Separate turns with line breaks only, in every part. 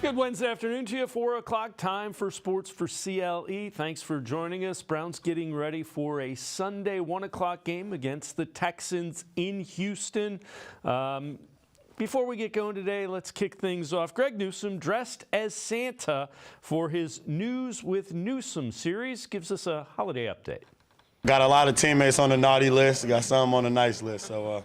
Good Wednesday afternoon to you, 4 o'clock, time for Sports for CLE. Thanks for joining us. Browns getting ready for a Sunday 1 o'clock game against the Texans in Houston. Before we get going today, let's kick things off. Greg Newsome, dressed as Santa for his News with Newsome series, gives us a holiday update.
Got a lot of teammates on the naughty list. Got some on the nice list, so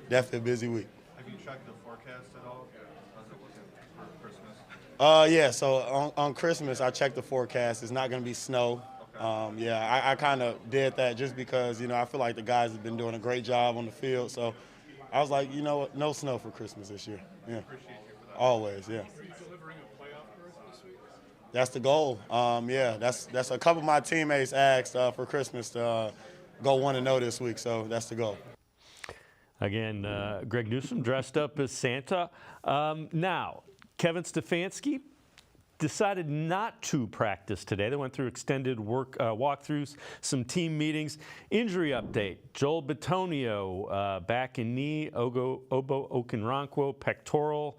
definitely a busy week.
Have you checked the forecast at all? How's it looking for Christmas?
Yeah, so on Christmas, I checked the forecast. It's not going to be snow.
Okay.
Yeah, I kind of did that just because, I feel like the guys have been doing a great job on the field. So I was like, you know what, no snow for Christmas this year. Yeah.
Appreciate you for that.
Always, yeah.
Are you delivering a playoff berth this week?
That's the goal. Yeah, that's a couple of my teammates asked for Christmas to go 1-0 this week, so that's the goal.
Again, Greg Newsome dressed up as Santa. Now, Kevin Stefanski decided not to practice today. They went through extended walkthroughs, some team meetings. Injury update: Joel Bitonio back in knee, Obo Okenrankwo pectoral,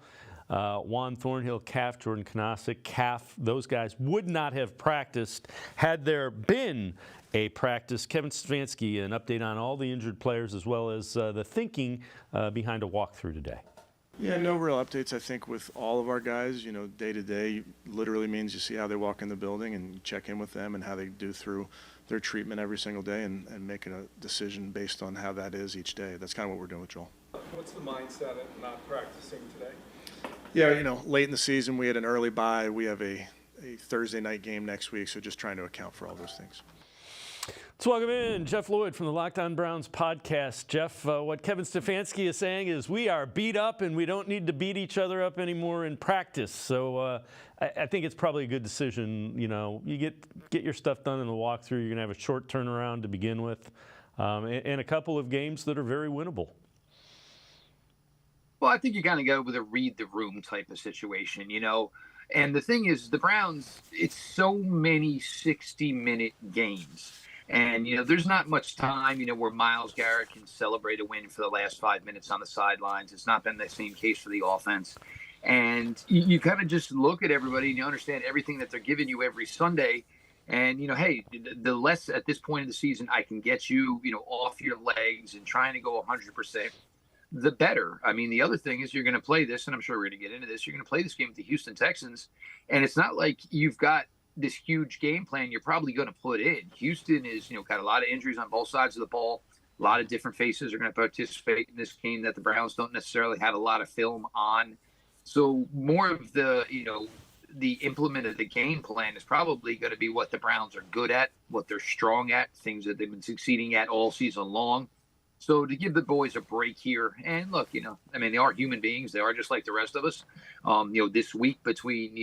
Juan Thornhill calf, Jordan Kanasic calf. Those guys would not have practiced had there been a practice. Kevin Stefanski, an update on all the injured players as well as the thinking behind a walkthrough today.
Yeah, no real updates, I think, with all of our guys. Day to day literally means you see how they walk in the building and check in with them and how they do through their treatment every single day and making a decision based on how that is each day. That's kind of what we're doing with Joel.
What's the mindset of not practicing today?
Yeah, late in the season we had an early bye. We have a Thursday night game next week, so just trying to account for all those things.
Let's welcome in Jeff Lloyd from the Locked On Browns podcast. Jeff, what Kevin Stefanski is saying is we are beat up and we don't need to beat each other up anymore in practice. So I think it's probably a good decision. You get your stuff done in the walkthrough. You're going to have a short turnaround to begin with and a couple of games that are very winnable.
Well, I think you kind of go with a read the room type of situation, And the thing is, the Browns, it's so many 60-minute games. And, there's not much time, where Myles Garrett can celebrate a win for the last 5 minutes on the sidelines. It's not been the same case for the offense. And you kind of just look at everybody and you understand everything that they're giving you every Sunday. And, hey, the less at this point of the season I can get you, off your legs and trying to go 100%, the better. I mean, the other thing is you're going to play this, and I'm sure we're going to get into this, you're going to play this game with the Houston Texans. And it's not like you've got this huge game plan you're probably going to put in. Houston is, got a lot of injuries on both sides of the ball. A lot of different faces are going to participate in this game that the Browns don't necessarily have a lot of film on. So more of the, the implement of the game plan is probably going to be what the Browns are good at, what they're strong at, things that they've been succeeding at all season long. So to give the boys a break here, and look, they are human beings. They are just like the rest of us. This week between,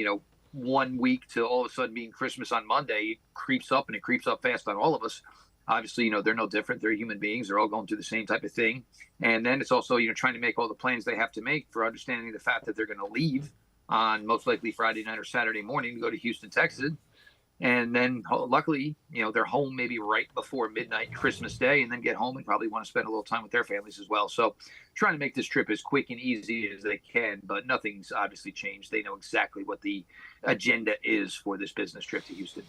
1 week to all of a sudden being Christmas on Monday, it creeps up and it creeps up fast on all of us. Obviously, they're no different. They're human beings. They're all going through the same type of thing. And then it's also, trying to make all the plans they have to make for understanding the fact that they're going to leave on most likely Friday night or Saturday morning to go to Houston, Texas. And then luckily, they're home maybe right before midnight Christmas Day and then get home and probably want to spend a little time with their families as well. So trying to make this trip as quick and easy as they can, but nothing's obviously changed. They know exactly what the agenda is for this business trip to Houston.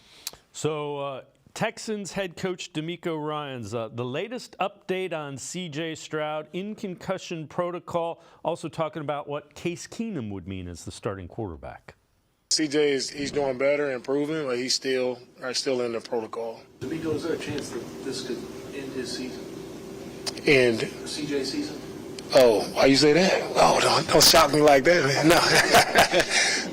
So Texans head coach DeMeco Ryans, the latest update on C.J. Stroud in concussion protocol, also talking about what Case Keenum would mean as the starting quarterback.
CJ he's doing better, improving, but he's still in the protocol.
DeMeco, is there a chance that this could end his season?
And
CJ's season?
Oh, why you say that? Oh, don't shock me like that, man.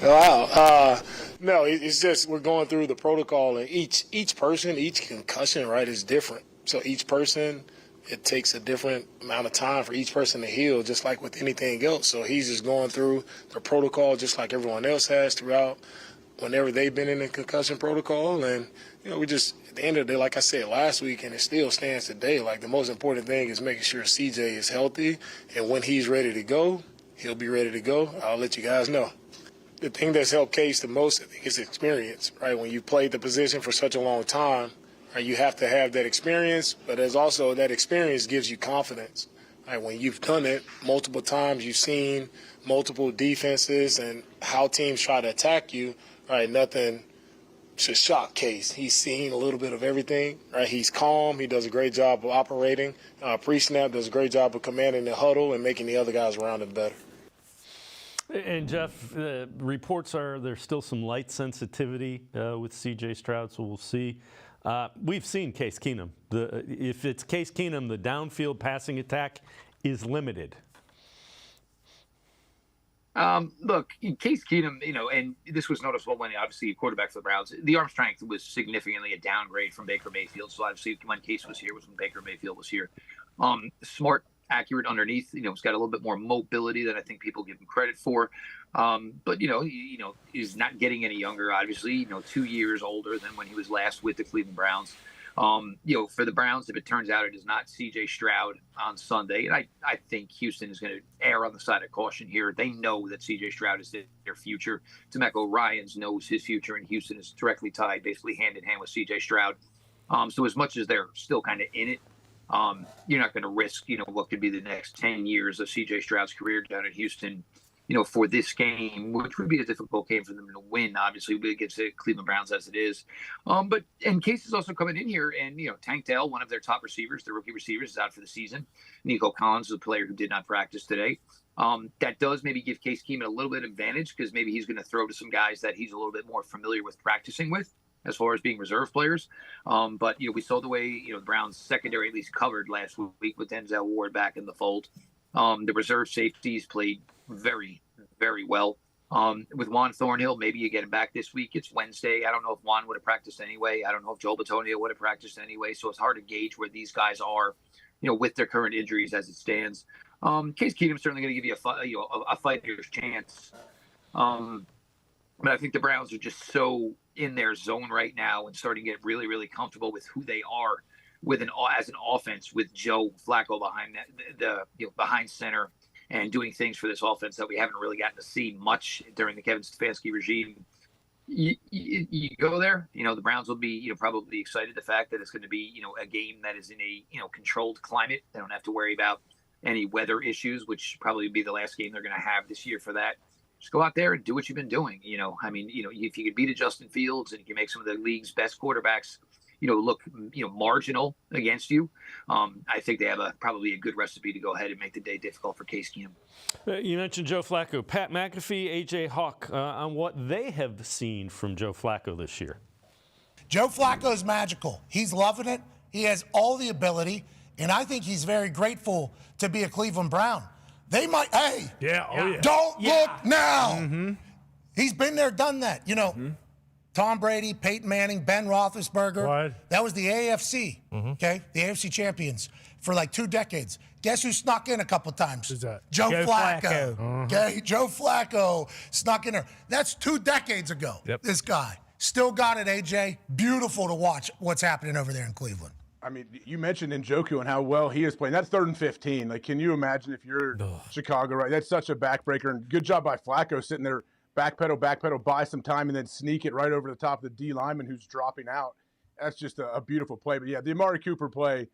No. Wow. No, it's just we're going through the protocol, and each person, each concussion, right, is different. So each person, it takes a different amount of time for each person to heal, just like with anything else. So he's just going through the protocol just like everyone else has throughout whenever they've been in the concussion protocol. And, we just, at the end of the day, like I said last week, and it still stands today, like the most important thing is making sure CJ is healthy. And when he's ready to go, he'll be ready to go. I'll let you guys know. The thing that's helped Case the most, I think, is experience, right? When you played the position for such a long time, right, you have to have that experience, but there's also that experience gives you confidence. Right, when you've done it multiple times, you've seen multiple defenses and how teams try to attack you. Right, nothing should shock Case. He's seen a little bit of everything. Right, he's calm. He does a great job of operating. Pre-snap does a great job of commanding the huddle and making the other guys around him better.
And Jeff, reports are there's still some light sensitivity with C.J. Stroud, so we'll see. We've seen Case Keenum. If it's Case Keenum, the downfield passing attack is limited.
Look, Case Keenum, and this was noticeable when obviously quarterback for the Browns. The arm strength was significantly a downgrade from Baker Mayfield. So obviously when Case was here was when Baker Mayfield was here. Smart, accurate underneath. He's got a little bit more mobility than I think people give him credit for. But he's not getting any younger. Obviously, 2 years older than when he was last with the Cleveland Browns. For the Browns, if it turns out it is not C.J. Stroud on Sunday, and I think Houston is going to err on the side of caution here. They know that C.J. Stroud is their future. D'Amico Ryans knows his future, and Houston is directly tied, basically hand in hand with C.J. Stroud. So as much as they're still kind of in it, you're not going to risk, what could be the next 10 years of C.J. Stroud's career down in Houston, for this game, which would be a difficult game for them to win, obviously, against the Cleveland Browns as it is. And Case is also coming in here, and, Tank Dell, one of their top receivers, the rookie receivers, is out for the season. Nico Collins is a player who did not practice today. That does maybe give Case Keenum a little bit of advantage because maybe he's going to throw to some guys that he's a little bit more familiar with practicing with as far as being reserve players. But we saw the way, the Browns secondary at least covered last week with Denzel Ward back in the fold. The reserve safeties played very, very well. With Juan Thornhill, maybe you get him back this week. It's Wednesday. I don't know if Juan would have practiced anyway. I don't know if Joel Bitonio would have practiced anyway. So it's hard to gauge where these guys are, with their current injuries as it stands. Case Keenum's certainly going to give you a fighter's chance. But I think the Browns are just so in their zone right now and starting to get really, really comfortable with who they are as an offense with Joe Flacco behind behind center and doing things for this offense that we haven't really gotten to see much during the Kevin Stefanski regime. You go there, the Browns will be, probably excited the fact that it's going to be, a game that is in a, controlled climate. They don't have to worry about any weather issues, which probably be the last game they're going to have this year for that. Just go out there and do what you've been doing. If you could beat a Justin Fields and you can make some of the league's best quarterbacks, look, marginal against you, I think they have probably a good recipe to go ahead and make the day difficult for Case Keenum.
You mentioned Joe Flacco. Pat McAfee, A.J. Hawk, on what they have seen from Joe Flacco this year.
Joe Flacco is magical. He's loving it. He has all the ability, and I think he's very grateful to be a Cleveland Brown. They might, don't look now. Mm-hmm. He's been there, done that. Tom Brady, Peyton Manning, Ben Roethlisberger. What? That was the AFC, okay? The AFC champions for like 2 decades. Guess who snuck in a couple times?
Who's that?
Joe Flacco. Okay, Joe Flacco snuck in there. That's 2 decades ago, this guy. Still got it, AJ. Beautiful to watch what's happening over there in Cleveland.
I mean, you mentioned Njoku and how well he is playing. That's 3rd and 15. Like, can you imagine if you're Chicago, right? That's such a backbreaker. And good job by Flacco sitting there, backpedal, buy some time, and then sneak it right over the top of the D lineman who's dropping out. That's just a beautiful play. But, yeah, the Amari Cooper play,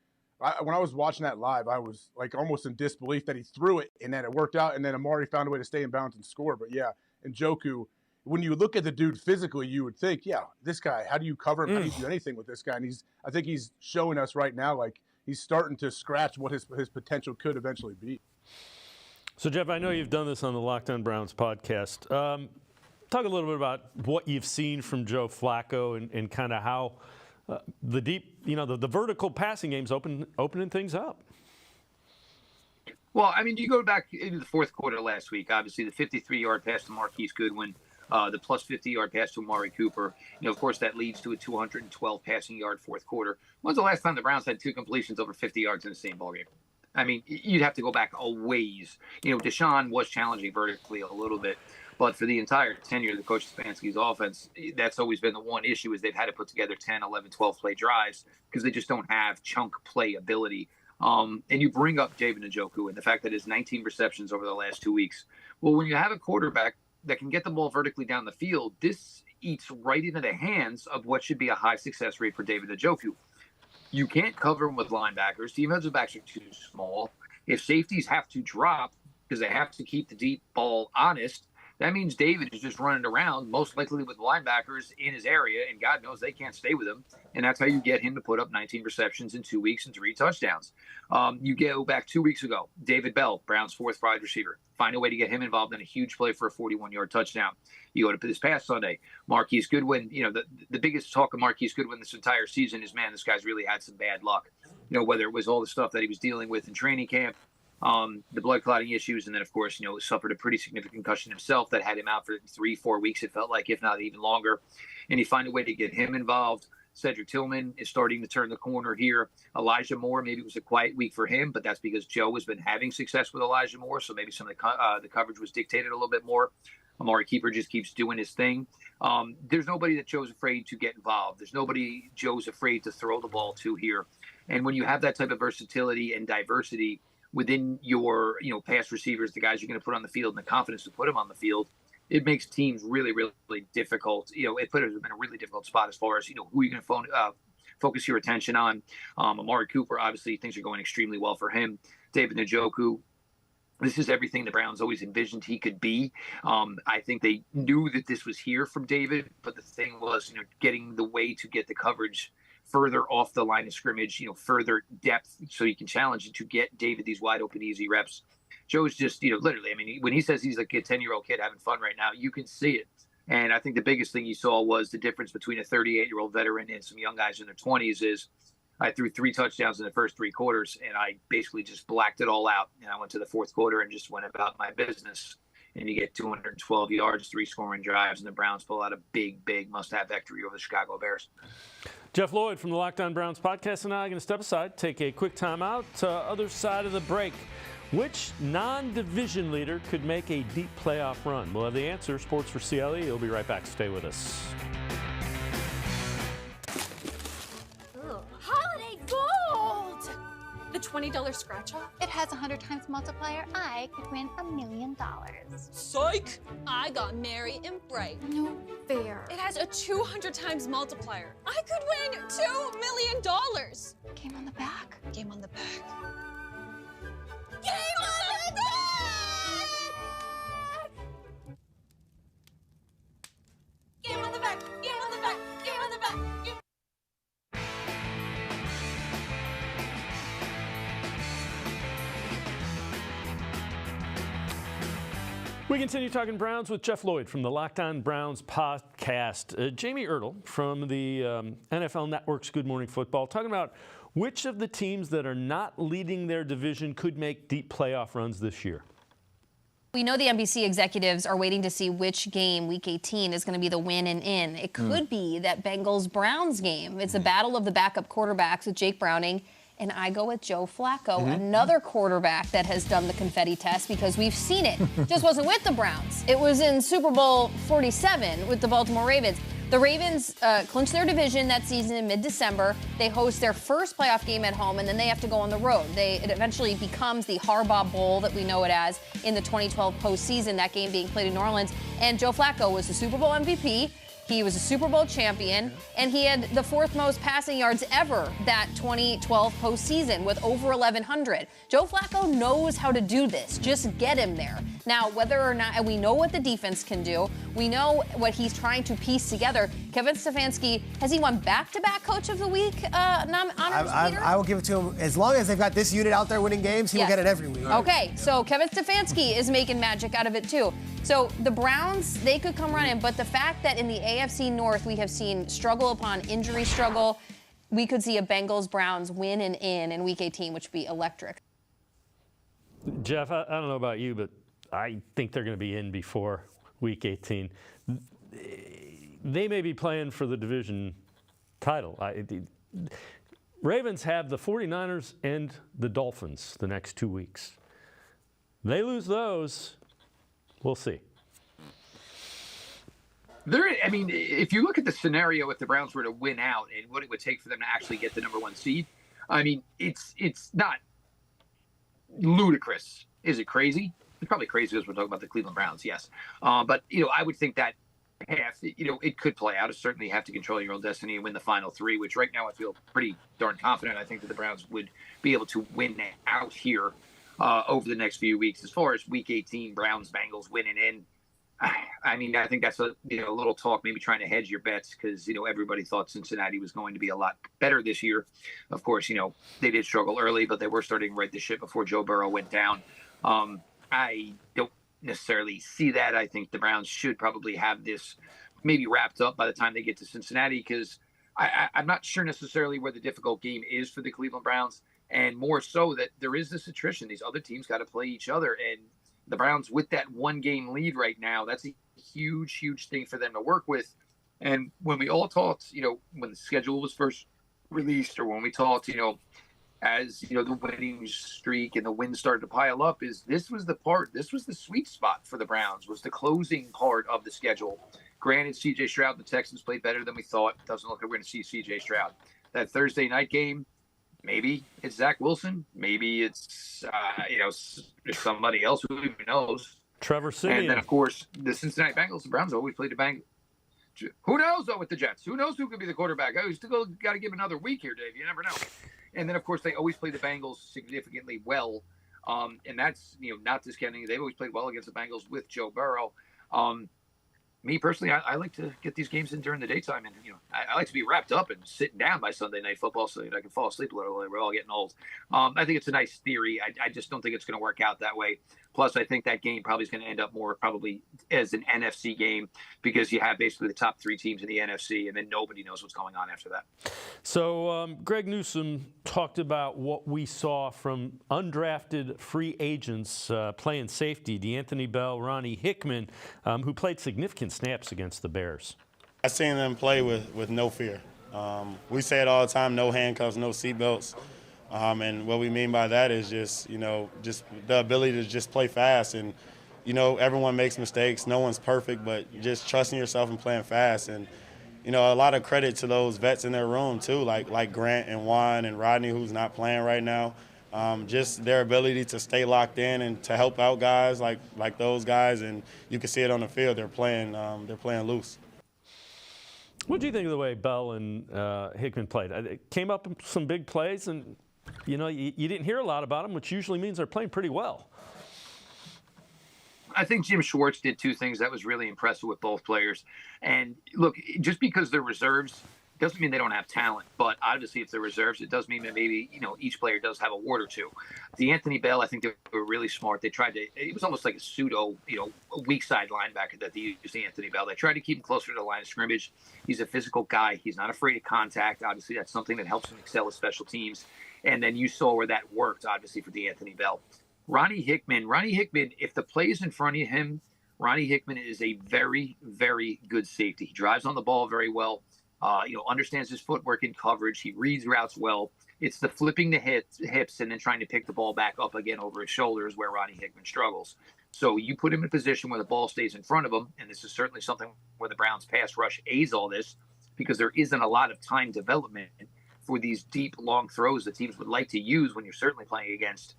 when I was watching that live, I was, like, almost in disbelief that he threw it and that it worked out, and then Amari found a way to stay in bounds and score. But, yeah, Njoku, when you look at the dude physically, you would think, yeah, this guy, how do you cover him? How do you do anything with this guy? And I think he's showing us right now, like, he's starting to scratch what his potential could eventually be.
So, Jeff, I know you've done this on the Locked On Browns podcast. Talk a little bit about what you've seen from Joe Flacco and kind of how the deep, the vertical passing game's opening things up.
Well, I mean, you go back into the 4th quarter last week, obviously the 53-yard pass to Marquise Goodwin, the plus 50-yard pass to Amari Cooper. Of course, that leads to a 212 passing yard 4th quarter. When's the last time the Browns had 2 completions over 50 yards in the same ballgame? I mean, you'd have to go back a ways. Deshaun was challenging vertically a little bit, but for the entire tenure of the Coach Stefanski's offense, that's always been the one issue is they've had to put together 10, 11, 12 play drives because they just don't have chunk play ability. And you bring up David Njoku and the fact that his 19 receptions over the last 2 weeks. Well, when you have a quarterback that can get the ball vertically down the field, this eats right into the hands of what should be a high success rate for David Njoku. You can't cover him with linebackers. Defensive backs are too small. If safeties have to drop because they have to keep the deep ball honest, that means David is just running around, most likely with linebackers in his area, and God knows they can't stay with him. And that's how you get him to put up 19 receptions in 2 weeks and 3 touchdowns. You go back 2 weeks ago, David Bell, Brown's fourth wide receiver. Find a way to get him involved in a huge play for a 41-yard touchdown. You go to this past Sunday, Marquise Goodwin. The biggest talk of Marquise Goodwin this entire season is, man, this guy's really had some bad luck. Whether it was all the stuff that he was dealing with in training camp, the blood clotting issues, and then, of course, suffered a pretty significant concussion himself that had him out for 3-4 weeks, it felt like, if not even longer. And you find a way to get him involved. Cedric Tillman is starting to turn the corner here. Elijah Moore, maybe it was a quiet week for him, but that's because Joe has been having success with Elijah Moore, so maybe some of the coverage was dictated a little bit more. Amari Keeper just keeps doing his thing. There's nobody that Joe's afraid to get involved. There's nobody Joe's afraid to throw the ball to here. And when you have that type of versatility and diversity within your pass receivers, the guys you're going to put on the field, and the confidence to put them on the field, it makes teams really, really difficult. It put us in a really difficult spot as far as who you're going to focus your attention on. Amari Cooper, obviously things are going extremely well for him. David Njoku, this is everything the Browns always envisioned he could be. I think they knew that this was here from David, but the thing was, getting the way to get the coverage further off the line of scrimmage, further depth, so you can challenge it to get David these wide open, easy reps. Joe's just, literally, I mean, when he says he's like a 10-year-old kid having fun right now, you can see it. And I think the biggest thing you saw was the difference between a 38-year-old veteran and some young guys in their 20s is I threw 3 touchdowns in the first 3 quarters, and I basically just blacked it all out. And I went to the fourth quarter and just went about my business. And you get 212 yards, 3 scoring drives, and the Browns pull out a big must-have victory over the Chicago Bears.
Jeff Lloyd from the Locked On Browns podcast and I are going to step aside, take a quick timeout. Other side of the break. Which non-division leader could make a deep playoff run? We'll have the answer. Sports for CLE. We'll be right back. Stay with us.
Holiday gold! The $20 scratch-off?
It has 100 times multiplier. I could win $1 million.
Psych! I got merry and bright.
No fair.
It has a 200 times multiplier. I could win $2 million.
Game on the back.
Game on the back.
Game on the back!
Game on the back! Game on the back! Game on the back!
We continue talking Browns with Jeff Lloyd from the Locked On Browns podcast. Jamie Ertl from the NFL Network's Good Morning Football talking about which of the teams that are not leading their division could make deep playoff runs this year.
We know the NBC executives are waiting to see which game, Week 18, is going to be the win and in. It could be that Bengals-Browns game. It's a battle of the backup quarterbacks with Jake Browning, and I go with Joe Flacco, another quarterback that has done the confetti test because we've seen it. Just wasn't with the Browns. It was in Super Bowl 47 with the Baltimore Ravens. The Ravens clinched their division that season in mid-December. They host their first playoff game at home, and then they have to go on the road. It eventually becomes the Harbaugh Bowl that we know it as in the 2012 postseason, that game being played in New Orleans. And Joe Flacco was the Super Bowl MVP. He was a Super Bowl champion, and he had the 4th most passing yards ever that 2012 postseason with over 1,100. Joe Flacco knows how to do this. Just get him there. Now, whether or not, and we know what the defense can do. We know what he's trying to piece together. Kevin Stefanski, has he won back-to-back Coach of the Week honors, Peter?
I will give it to him. As long as they've got this unit out there winning games, he will get it every week.
Okay, so Kevin Stefanski is making magic out of it, too. So the Browns, they could come running, but the fact that in the AFC North we have seen struggle upon injury struggle, we could see a Bengals-Browns win and in Week 18, which would be electric.
Jeff, I don't know about you, but I think they're going to be in before Week 18. They may be playing for the division title. Ravens have the 49ers and the Dolphins the next 2 weeks. They lose those, we'll see.
I mean, if you look at the scenario, if the Browns were to win out and what it would take for them to actually get the number 1 seed, I mean, it's not ludicrous. Is it crazy? It's probably crazy because we're talking about the Cleveland Browns, yes. But, I would think that it could play out. It's certainly have to control your own destiny and win the final 3, which right now I feel pretty darn confident. I think that the Browns would be able to win out here. over the next few weeks. As far as Week 18, Browns, Bengals winning in, I mean, I think that's a little talk, maybe trying to hedge your bets because, everybody thought Cincinnati was going to be a lot better this year. Of course, they did struggle early, but they were starting to right the ship before Joe Burrow went down. I don't necessarily see that. I think the Browns should probably have this maybe wrapped up by the time they get to Cincinnati because I'm not sure necessarily where the difficult game is for the Cleveland Browns, and more so that there is this attrition. These other teams got to play each other, and the Browns with that 1-game lead right now, that's a huge, huge thing for them to work with. And when we all talked, when the schedule was first released or when we talked, as, the winning streak and the wins started to pile up, this was the sweet spot for the Browns, was the closing part of the schedule. Granted, C.J. Stroud and the Texans played better than we thought. It doesn't look like we're going to see C.J. Stroud. That Thursday night game, maybe it's Zach Wilson. Maybe it's, somebody else, who even knows.
Trevor Siemian.
And then, of course, the Cincinnati Bengals, the Browns always played the Bengals. Who knows, though, with the Jets? Who knows who could be the quarterback? Oh, you still got to give another week here, Dave. You never know. And then, of course, they always play the Bengals significantly well. And that's, not discounting. They've always played well against the Bengals with Joe Burrow. Me personally, I like to get these games in during the daytime, and I like to be wrapped up and sitting down by Sunday Night Football so that I can fall asleep a little. We're all getting old. I think it's a nice theory. I just don't think it's going to work out that way. Plus, I think that game probably is going to end up more probably as an NFC game because you have basically the top 3 teams in the NFC, and then nobody knows what's going on after that.
So Greg Newsome talked about what we saw from undrafted free agents playing safety, DeAnthony Bell, Ronnie Hickman, who played significant snaps against the Bears.
I've seen them play with no fear. We say it all the time, no handcuffs, no seatbelts. And what we mean by that is just the ability to just play fast. And, everyone makes mistakes. No one's perfect, but just trusting yourself and playing fast. And, a lot of credit to those vets in their room, too, like Grant and Juan and Rodney, who's not playing right now. Just their ability to stay locked in and to help out guys like those guys. And you can see it on the field. They're playing loose.
What do you think of the way Bell and Hickman played? It came up in some big plays, and you didn't hear a lot about them, which usually means they're playing pretty well.
I think Jim Schwartz did 2 things that was really impressive with both players. And look, just because they're reserves doesn't mean they don't have talent. But obviously, if they're reserves, it does mean that maybe, each player does have a ward or two. DeAnthony Bell, I think they were really smart. They tried to, it was almost like a pseudo, a weak side linebacker that they used Anthony Bell. They tried to keep him closer to the line of scrimmage. He's a physical guy. He's not afraid of contact. Obviously, that's something that helps him excel with special teams. And then you saw where that worked, obviously, for DeAnthony Bell. Ronnie Hickman, if the play is in front of him, Ronnie Hickman is a very, very good safety. He drives on the ball very well, understands his footwork in coverage. He reads routes well. It's the flipping the hips and then trying to pick the ball back up again over his shoulders where Ronnie Hickman struggles. So you put him in a position where the ball stays in front of him, and this is certainly something where the Browns pass rush aids all this because there isn't a lot of time development for these deep, long throws that teams would like to use when you're certainly playing against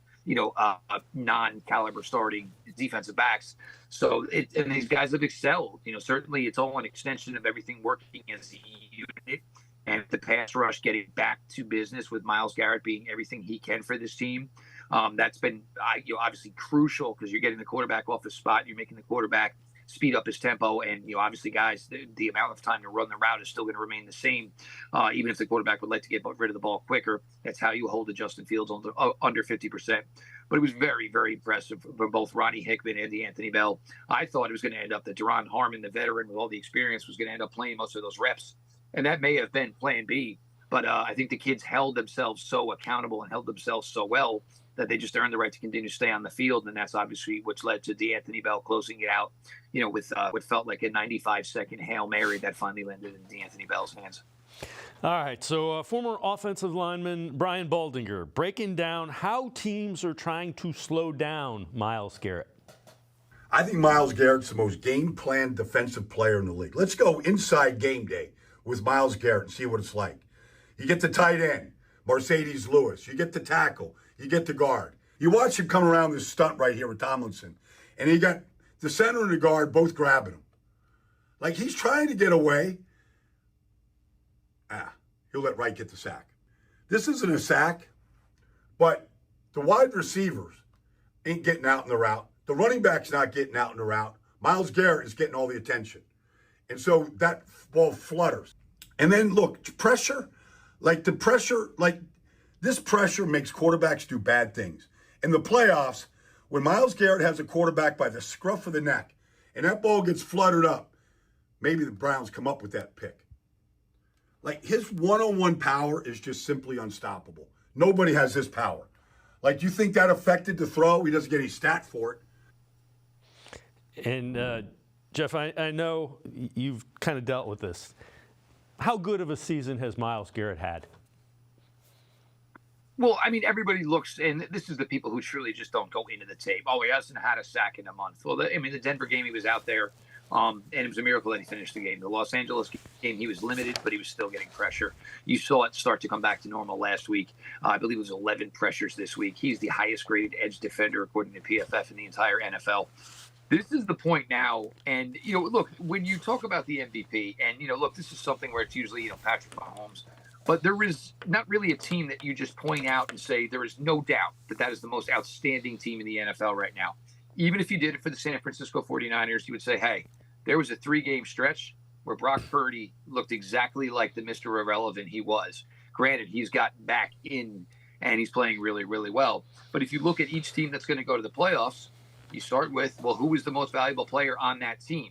non-caliber starting defensive backs. So and these guys have excelled. Certainly it's all an extension of everything working as a unit, and the pass rush getting back to business with Myles Garrett being everything he can for this team. That's been obviously crucial because you're getting the quarterback off the spot. You're making the quarterback speed up his tempo, and obviously, guys, the amount of time to run the route is still going to remain the same, even if the quarterback would like to get rid of the ball quicker. That's how you hold the Justin Fields under 50%. But it was very, very impressive for both Ronnie Hickman and DeAnthony Bell. I thought it was going to end up that Deron Harmon, the veteran with all the experience, was going to end up playing most of those reps, and that may have been Plan B. But I think the kids held themselves so accountable and held themselves so well that they just earned the right to continue to stay on the field, and that's obviously what's led to DeAnthony Bell closing it out, with what felt like a 95-second Hail Mary that finally landed in DeAnthony Bell's hands.
All right, so former offensive lineman Brian Baldinger breaking down how teams are trying to slow down Myles Garrett.
I think Myles Garrett's the most game-planned defensive player in the league. Let's go inside game day with Myles Garrett and see what it's like. You get the tight end, Mercedes Lewis. You get the tackle. You get the guard. You watch him come around this stunt right here with Tomlinson, and he got the center and the guard both grabbing him. Like he's trying to get away. He'll let Wright get the sack. This isn't a sack, but the wide receivers ain't getting out in the route. The running back's not getting out in the route. Myles Garrett is getting all the attention. And so that ball flutters. And then, look, pressure, this pressure makes quarterbacks do bad things. In the playoffs, when Myles Garrett has a quarterback by the scruff of the neck and that ball gets fluttered up, maybe the Browns come up with that pick. Like, his one-on-one power is just simply unstoppable. Nobody has his power. Like, do you think that affected the throw? He doesn't get any stat for it.
And, Jeff, I know you've kind of dealt with this. How good of a season has Myles Garrett had?
Well, I mean, everybody looks, and this is the people who truly just don't go into the tape. Oh, he hasn't had a sack in a month. Well, the Denver game, he was out there, and it was a miracle that he finished the game. The Los Angeles game, he was limited, but he was still getting pressure. You saw it start to come back to normal last week. I believe it was 11 pressures this week. He's the highest graded edge defender, according to PFF, in the entire NFL. This is the point now, and, look, when you talk about the MVP, and, look, this is something where it's usually, Patrick Mahomes, but there is not really a team that you just point out and say there is no doubt that is the most outstanding team in the NFL right now. Even if you did it for the San Francisco 49ers, you would say, hey, there was a 3-game stretch where Brock Purdy looked exactly like the Mr. Irrelevant he was. Granted, he's gotten back in and he's playing really, really well. But if you look at each team that's going to go to the playoffs, you start with, well, who is the most valuable player on that team?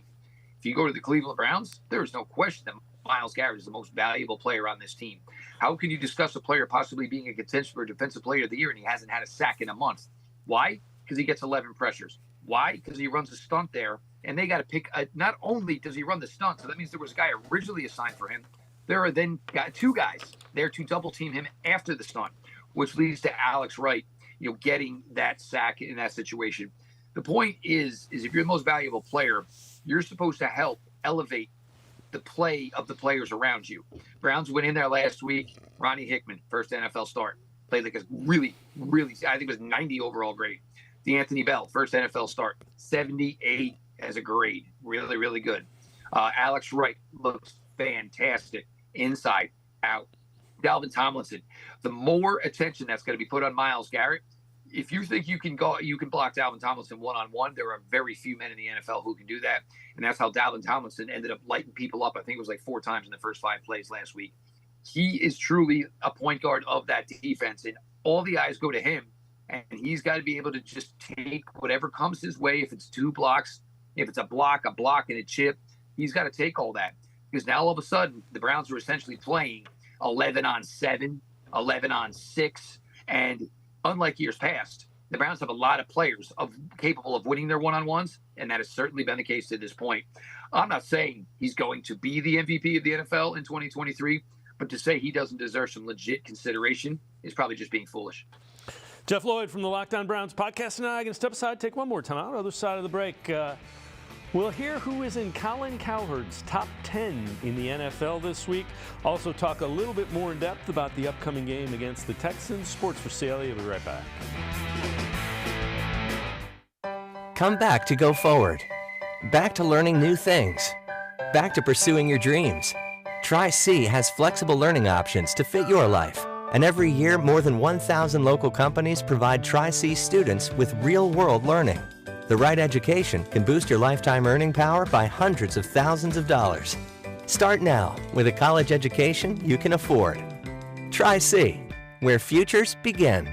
If you go to the Cleveland Browns, there is no question that Myles Garrett is the most valuable player on this team. How can you discuss a player possibly being a contention for Defensive Player of the Year and he hasn't had a sack in a month? Why? Because he gets 11 pressures. Why? Because he runs a stunt there, and they got to pick. Not only does he run the stunt, so that means there was a guy originally assigned for him. There are then 2 guys there to double team him after the stunt, which leads to Alex Wright, getting that sack in that situation. The point is if you're the most valuable player, you're supposed to help elevate the play of the players around you. Browns went in there last week. Ronnie Hickman, first NFL start, played like a really, really, I think it was 90 overall grade. D'Anthony Bell, first NFL start, 78 as a grade. Really, really good. Alex Wright looks fantastic inside, out. Dalvin Tomlinson, the more attention that's going to be put on Myles Garrett, if you think you can block Dalvin Tomlinson one-on-one, there are very few men in the NFL who can do that. And that's how Dalvin Tomlinson ended up lighting people up. I think it was like 4 times in the first 5 plays last week. He is truly a point guard of that defense, and all the eyes go to him. And he's got to be able to just take whatever comes his way. If it's 2 blocks, if it's a block, and a chip, he's got to take all that. Because now all of a sudden, the Browns are essentially playing 11 on 7, 11 on 6, and unlike years past, the Browns have a lot of players capable of winning their one-on-ones, and that has certainly been the case to this point. I'm not saying he's going to be the MVP of the NFL in 2023, but to say he doesn't deserve some legit consideration is probably just being foolish.
Jeff Lloyd from the Locked On Browns podcast and I are going to step aside, take one more time out. Other side of the break, we'll hear who is in Colin Cowherd's top 10 in the NFL this week. Also talk a little bit more in depth about the upcoming game against the Texans. Sports4CLE will be right back.
Come back to Go Forward. Back to learning new things. Back to pursuing your dreams. Tri-C has flexible learning options to fit your life. And every year, more than 1,000 local companies provide Tri-C students with real-world learning. The right education can boost your lifetime earning power by hundreds of thousands of dollars. Start now with a college education you can afford. Tri-C, where futures begin.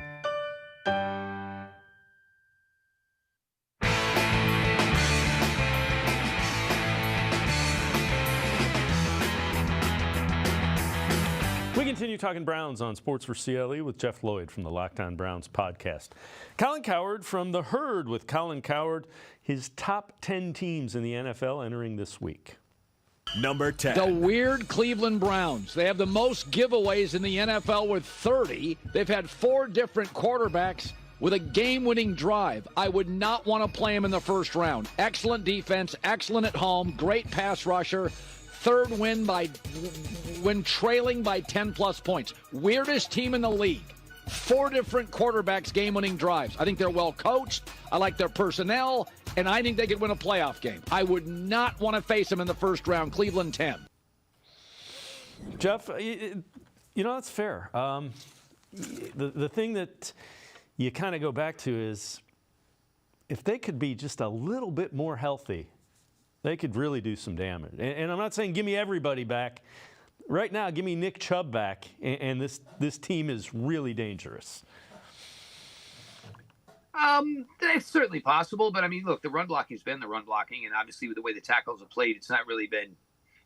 We continue talking Browns on Sports4CLE with Jeff Lloyd from the Locked On Browns podcast. Colin Cowherd from The Herd with Colin Cowherd, his top 10 teams in the NFL entering this week.
Number 10.
The weird Cleveland Browns. They have the most giveaways in the NFL with 30. They've had 4 different quarterbacks with a game-winning drive. I would not want to play him in the first round. Excellent defense, excellent at home, great pass rusher. 3rd win when trailing by 10-plus points. Weirdest team in the league. 4 different quarterbacks game-winning drives. I think they're well coached. I like their personnel, and I think they could win a playoff game. I would not want to face them in the first round. Cleveland 10.
Jeff, that's fair. The thing that you kind of go back to is if they could be just a little bit more healthy, they could really do some damage. And I'm not saying give me everybody back. Right now, give me Nick Chubb back, and this team is really dangerous.
That's certainly possible, but I mean, look, the run blocking's been the run blocking, and obviously with the way the tackles have played, it's not really been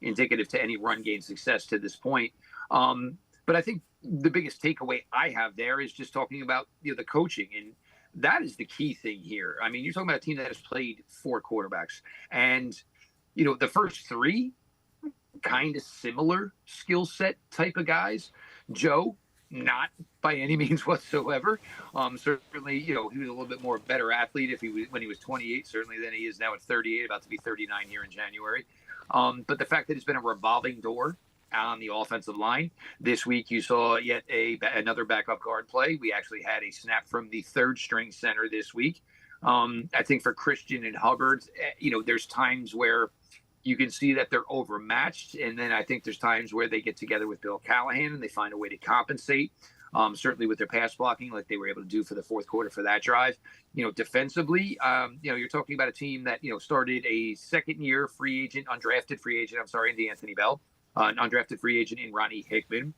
indicative to any run game success to this point. But I think the biggest takeaway I have there is just talking about the coaching, and that is the key thing here. I mean, you're talking about a team that has played 4 quarterbacks, and the first 3 kind of similar skill set type of guys. Joe, not by any means whatsoever. Certainly, he was a little bit more better athlete when he was 28, certainly than he is now at 38, about to be 39 here in January. But the fact that it's been a revolving door on the offensive line. This week you saw yet another backup guard play. We actually had a snap from the 3rd string center this week. I think for Christian and Hubbard, there's times where you can see that they're overmatched. And then I think there's times where they get together with Bill Callahan and they find a way to compensate, certainly with their pass blocking, like they were able to do for the 4th quarter for that drive. Defensively, you're talking about a team that, started a 2nd-year undrafted free agent, in Anthony Bell, an undrafted free agent in Ronnie Hickman.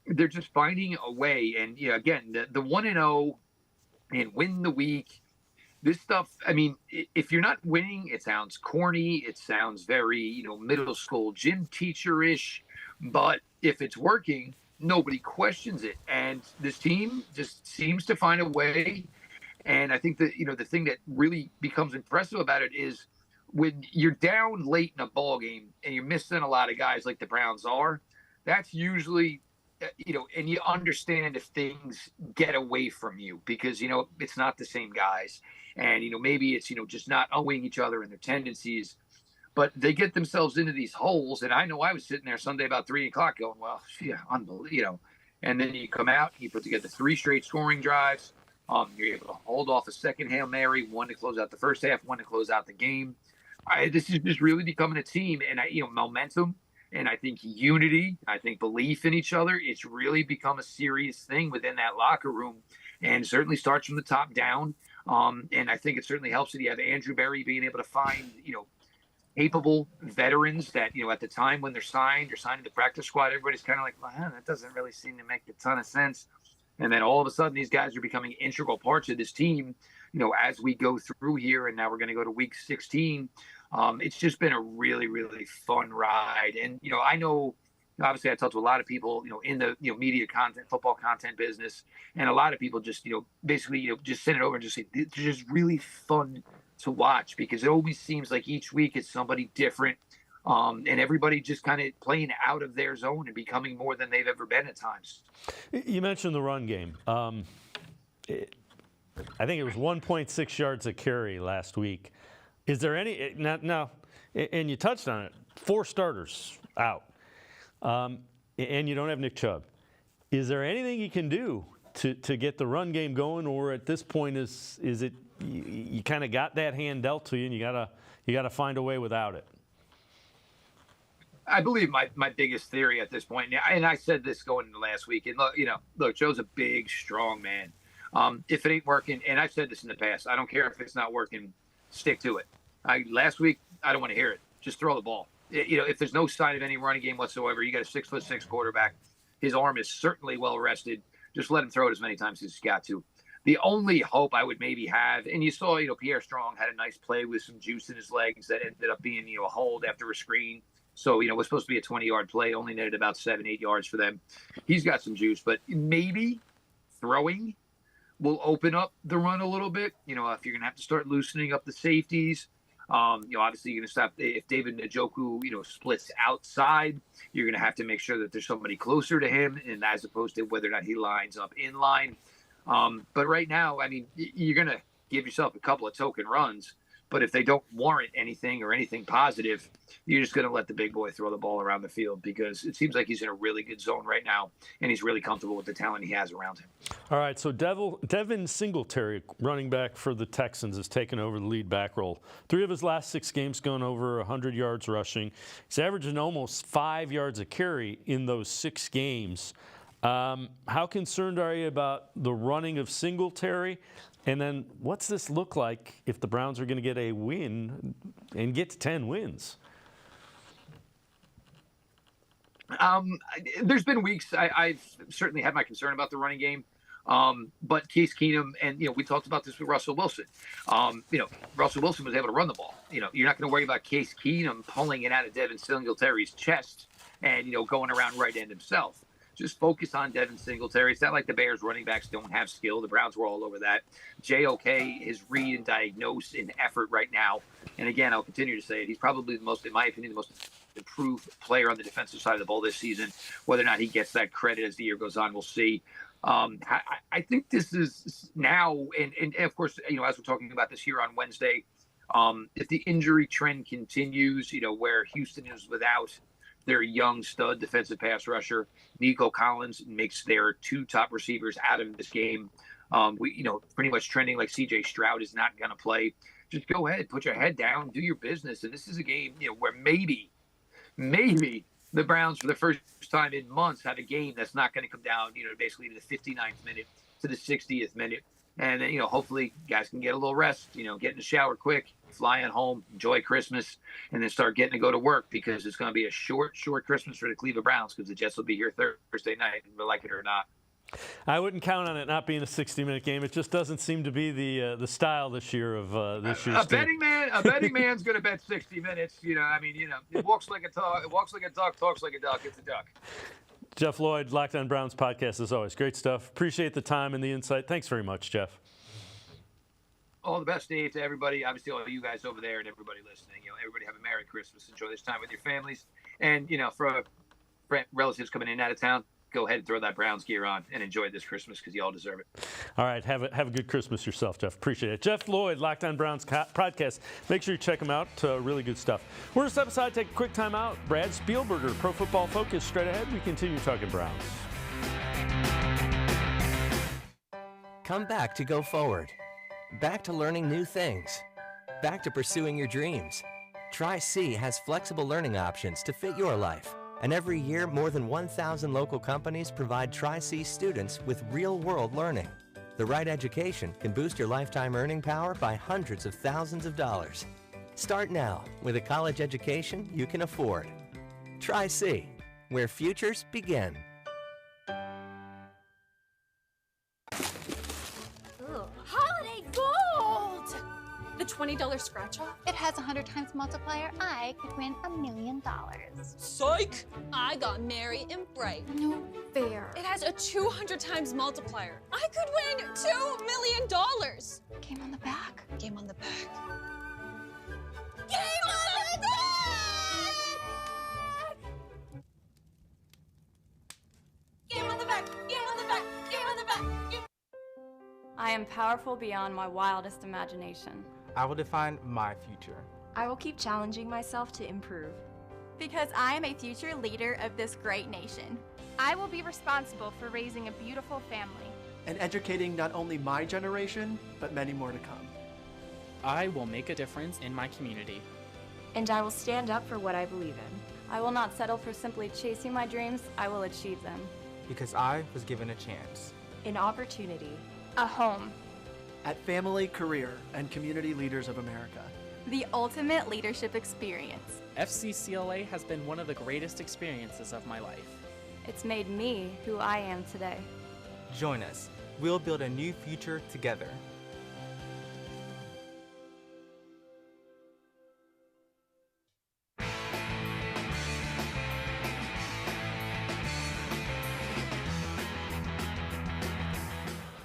They're just finding a way. And, again, the 1-0 and win the week, this stuff, I mean, if you're not winning, it sounds corny. It sounds very, middle school gym teacher-ish. But if it's working, nobody questions it. And this team just seems to find a way. And I think that, the thing that really becomes impressive about it is when you're down late in a ball game and you're missing a lot of guys like the Browns are, that's usually, and you understand if things get away from you because, it's not the same guys. And, maybe it's, just not owing each other and their tendencies, but they get themselves into these holes. And I know I was sitting there Sunday about 3 o'clock going, well, yeah, unbelievable. And then you come out, you put together 3 straight scoring drives. You're able to hold off a second Hail Mary, 1 to close out the first half, 1 to close out the game. This is just really becoming a team and, momentum. And I think unity, I think belief in each other, it's really become a serious thing within that locker room and certainly starts from the top down. And I think it certainly helps that you have Andrew Berry being able to find, capable veterans that, at the time when they're signing the practice squad, everybody's kind of like, well, that doesn't really seem to make a ton of sense. And then all of a sudden these guys are becoming integral parts of this team, as we go through here. And now we're going to go to week 16. It's just been a really, really fun ride. And, I know, obviously I talk to a lot of people, in the, media content, football content business. And a lot of people just, basically, just send it over and just say, it's just really fun to watch because it always seems like each week it's somebody different. And everybody just kind of playing out of their zone and becoming more than they've ever been at times.
You mentioned the run game. I think it was 1.6 yards a carry last week. Is there any now? And you touched on it. 4 starters out, and you don't have Nick Chubb. Is there anything you can do to get the run game going, or at this point is it you kind of got that hand dealt to you, and you gotta find a way without it?
I believe my biggest theory at this point, and I said this going into last week, and look, Joe's a big, strong man. If it ain't working, and I've said this in the past, I don't care if it's not working, stick to it. Last week, I don't want to hear it. Just throw the ball. If there's no sign of any running game whatsoever, you got a 6'6" quarterback. His arm is certainly well rested. Just let him throw it as many times as he's got to. The only hope I would maybe have, and you saw, Pierre Strong had a nice play with some juice in his legs that ended up being, a hold after a screen. So, it was supposed to be a 20-yard play, only netted about 7-8 yards for them. He's got some juice, but maybe throwing will open up the run a little bit. If you're going to have to start loosening up the safeties, obviously you're going to stop if David Njoku, splits outside, you're going to have to make sure that there's somebody closer to him, and as opposed to whether or not he lines up in line. But right now, I mean, you're going to give yourself a couple of token runs, but if they don't warrant anything or anything positive, you're just going to let the big boy throw the ball around the field because it seems like he's in a really good zone right now, and he's really comfortable with the talent he has around him.
All right, so Devin Singletary, running back for the Texans, has taken over the lead back role. 3 of his last 6 games gone over 100 yards rushing. He's averaging almost 5 yards a carry in those 6 games. How concerned are you about the running of Singletary? And then what's this look like if the Browns are going to get a win and get to 10 wins?
There's been weeks I've certainly had my concern about the running game. But Case Keenum, and, we talked about this with Russell Wilson. Russell Wilson was able to run the ball. You're not going to worry about Case Keenum pulling it out of Devin Singletary's chest and, going around right end himself. Just focus on Devin Singletary. It's not like the Bears running backs don't have skill. The Browns were all over that. JOK is read and diagnose in effort right now. And again, I'll continue to say it. He's probably in my opinion, the most improved player on the defensive side of the ball this season. Whether or not he gets that credit as the year goes on, we'll see. I think this is now, and of course, as we're talking about this here on Wednesday, if the injury trend continues, where Houston is without their young stud defensive pass rusher, Nico Collins makes their 2 top receivers out of this game. Pretty much trending like C.J. Stroud is not going to play. Just go ahead, put your head down, do your business. And this is a game, where maybe the Browns, for the first time in months, have a game that's not going to come down, basically to the 59th minute, to the 60th minute. And then, hopefully guys can get a little rest, get in the shower quick, fly on home, enjoy Christmas, and then start getting to go to work, because it's going to be a short Christmas for the Cleveland Browns, because the Jets will be here Thursday night, like it or not.
I wouldn't count on it not being a 60-minute game. It just doesn't seem to be the style this year of this year's team.
A betting man's going to bet 60 minutes. It walks like a duck. It walks like a duck, talks like a duck. It's a duck.
Jeff Lloyd, Locked On Browns podcast, as always. Great stuff. Appreciate the time and the insight. Thanks very much, Jeff.
All the best, Dave, to everybody. Obviously, all of you guys over there and everybody listening. Everybody have a Merry Christmas. Enjoy this time with your families. And, for relatives coming in and out of town, go ahead and throw that Browns gear on and enjoy this Christmas, because you all deserve it.
All right. Have a good Christmas yourself, Jeff. Appreciate it. Jeff Lloyd, Locked On Browns podcast. Make sure you check him out. Really good stuff. We're going to step aside, take a quick time out. Brad Spielberger, Pro Football Focus. Straight ahead, we continue talking Browns.
Come back to go forward. Back to learning new things. Back to pursuing your dreams. Tri-C has flexible learning options to fit your life. And every year, more than 1,000 local companies provide Tri-C students with real-world learning. The right education can boost your lifetime earning power by hundreds of thousands of dollars. Start now with a college education you can afford. Tri-C, where futures begin.
Holiday gold! The $20 scratch-off?
It has 100 times multiplier. I could win $1 million.
Psych! I got merry and bright.
No fair.
It has a 200 times multiplier. I could win $2 million.
Game on the back.
Game on the back. Game on the back! Game on the back! Game on the back! Game on the back! Game.
I am powerful beyond my wildest imagination.
I will define my future.
I will keep challenging myself to improve.
Because I am a future leader of this great nation. I will be responsible for raising a beautiful family.
And educating not only my generation, but many more to come.
I will make a difference in my community.
And I will stand up for what I believe in. I will not settle for simply chasing my dreams, I will achieve them.
Because I was given a chance.
An opportunity.
A home.
At Family, Career, and Community Leaders of America.
The ultimate leadership experience.
FCCLA has been one of the greatest experiences of my life.
It's made me who I am today.
Join us. We'll build a new future together.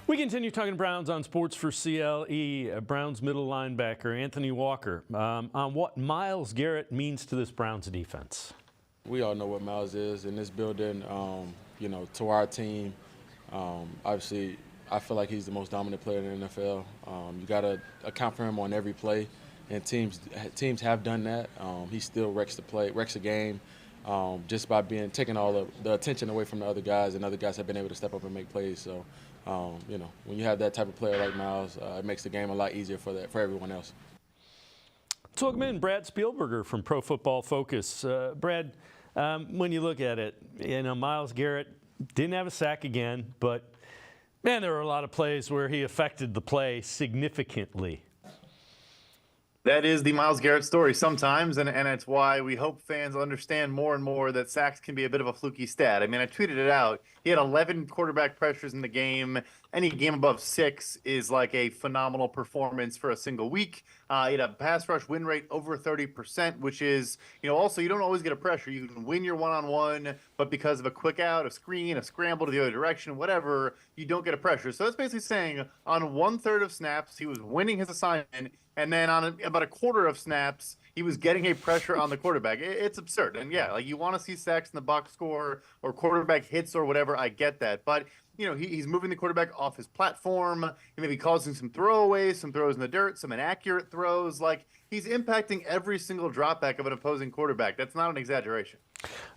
We continue talking Browns on Sports4CLE. Browns middle linebacker Anthony Walker on what Myles Garrett means to this Browns defense.
We all know what Myles is in this building, to our team. Obviously, I feel like he's the most dominant player in the NFL. You got to account for him on every play, and teams have done that. He still wrecks the game, just by taking all the attention away from the other guys, and other guys have been able to step up and make plays. So, when you have that type of player like Myles, it makes the game a lot easier for everyone else.
Let's welcome in Brad Spielberger from Pro Football Focus. Brad, when you look at it, Myles Garrett, Didn't have a sack again, but, man, there were a lot of plays where he affected the play significantly.
That is the Myles Garrett story sometimes, and it's why we hope fans understand more and more that sacks can be a bit of a fluky stat. I mean, I tweeted it out. He had 11 quarterback pressures in the game. Any game above 6 is like a phenomenal performance for a single week. He had a pass rush win rate over 30%, which is, also you don't always get a pressure. You can win your one-on-one, but because of a quick out, a screen, a scramble to the other direction, whatever, you don't get a pressure. So that's basically saying on 1/3 of snaps, he was winning his assignment, and then on about 1/4 of snaps, he was getting a pressure on the quarterback. It's absurd. And yeah, like you want to see sacks in the box score or quarterback hits or whatever. I get that. But, he's moving the quarterback off his platform. He may be causing some throwaways, some throws in the dirt, some inaccurate throws. Like he's impacting every single dropback of an opposing quarterback. That's not an exaggeration.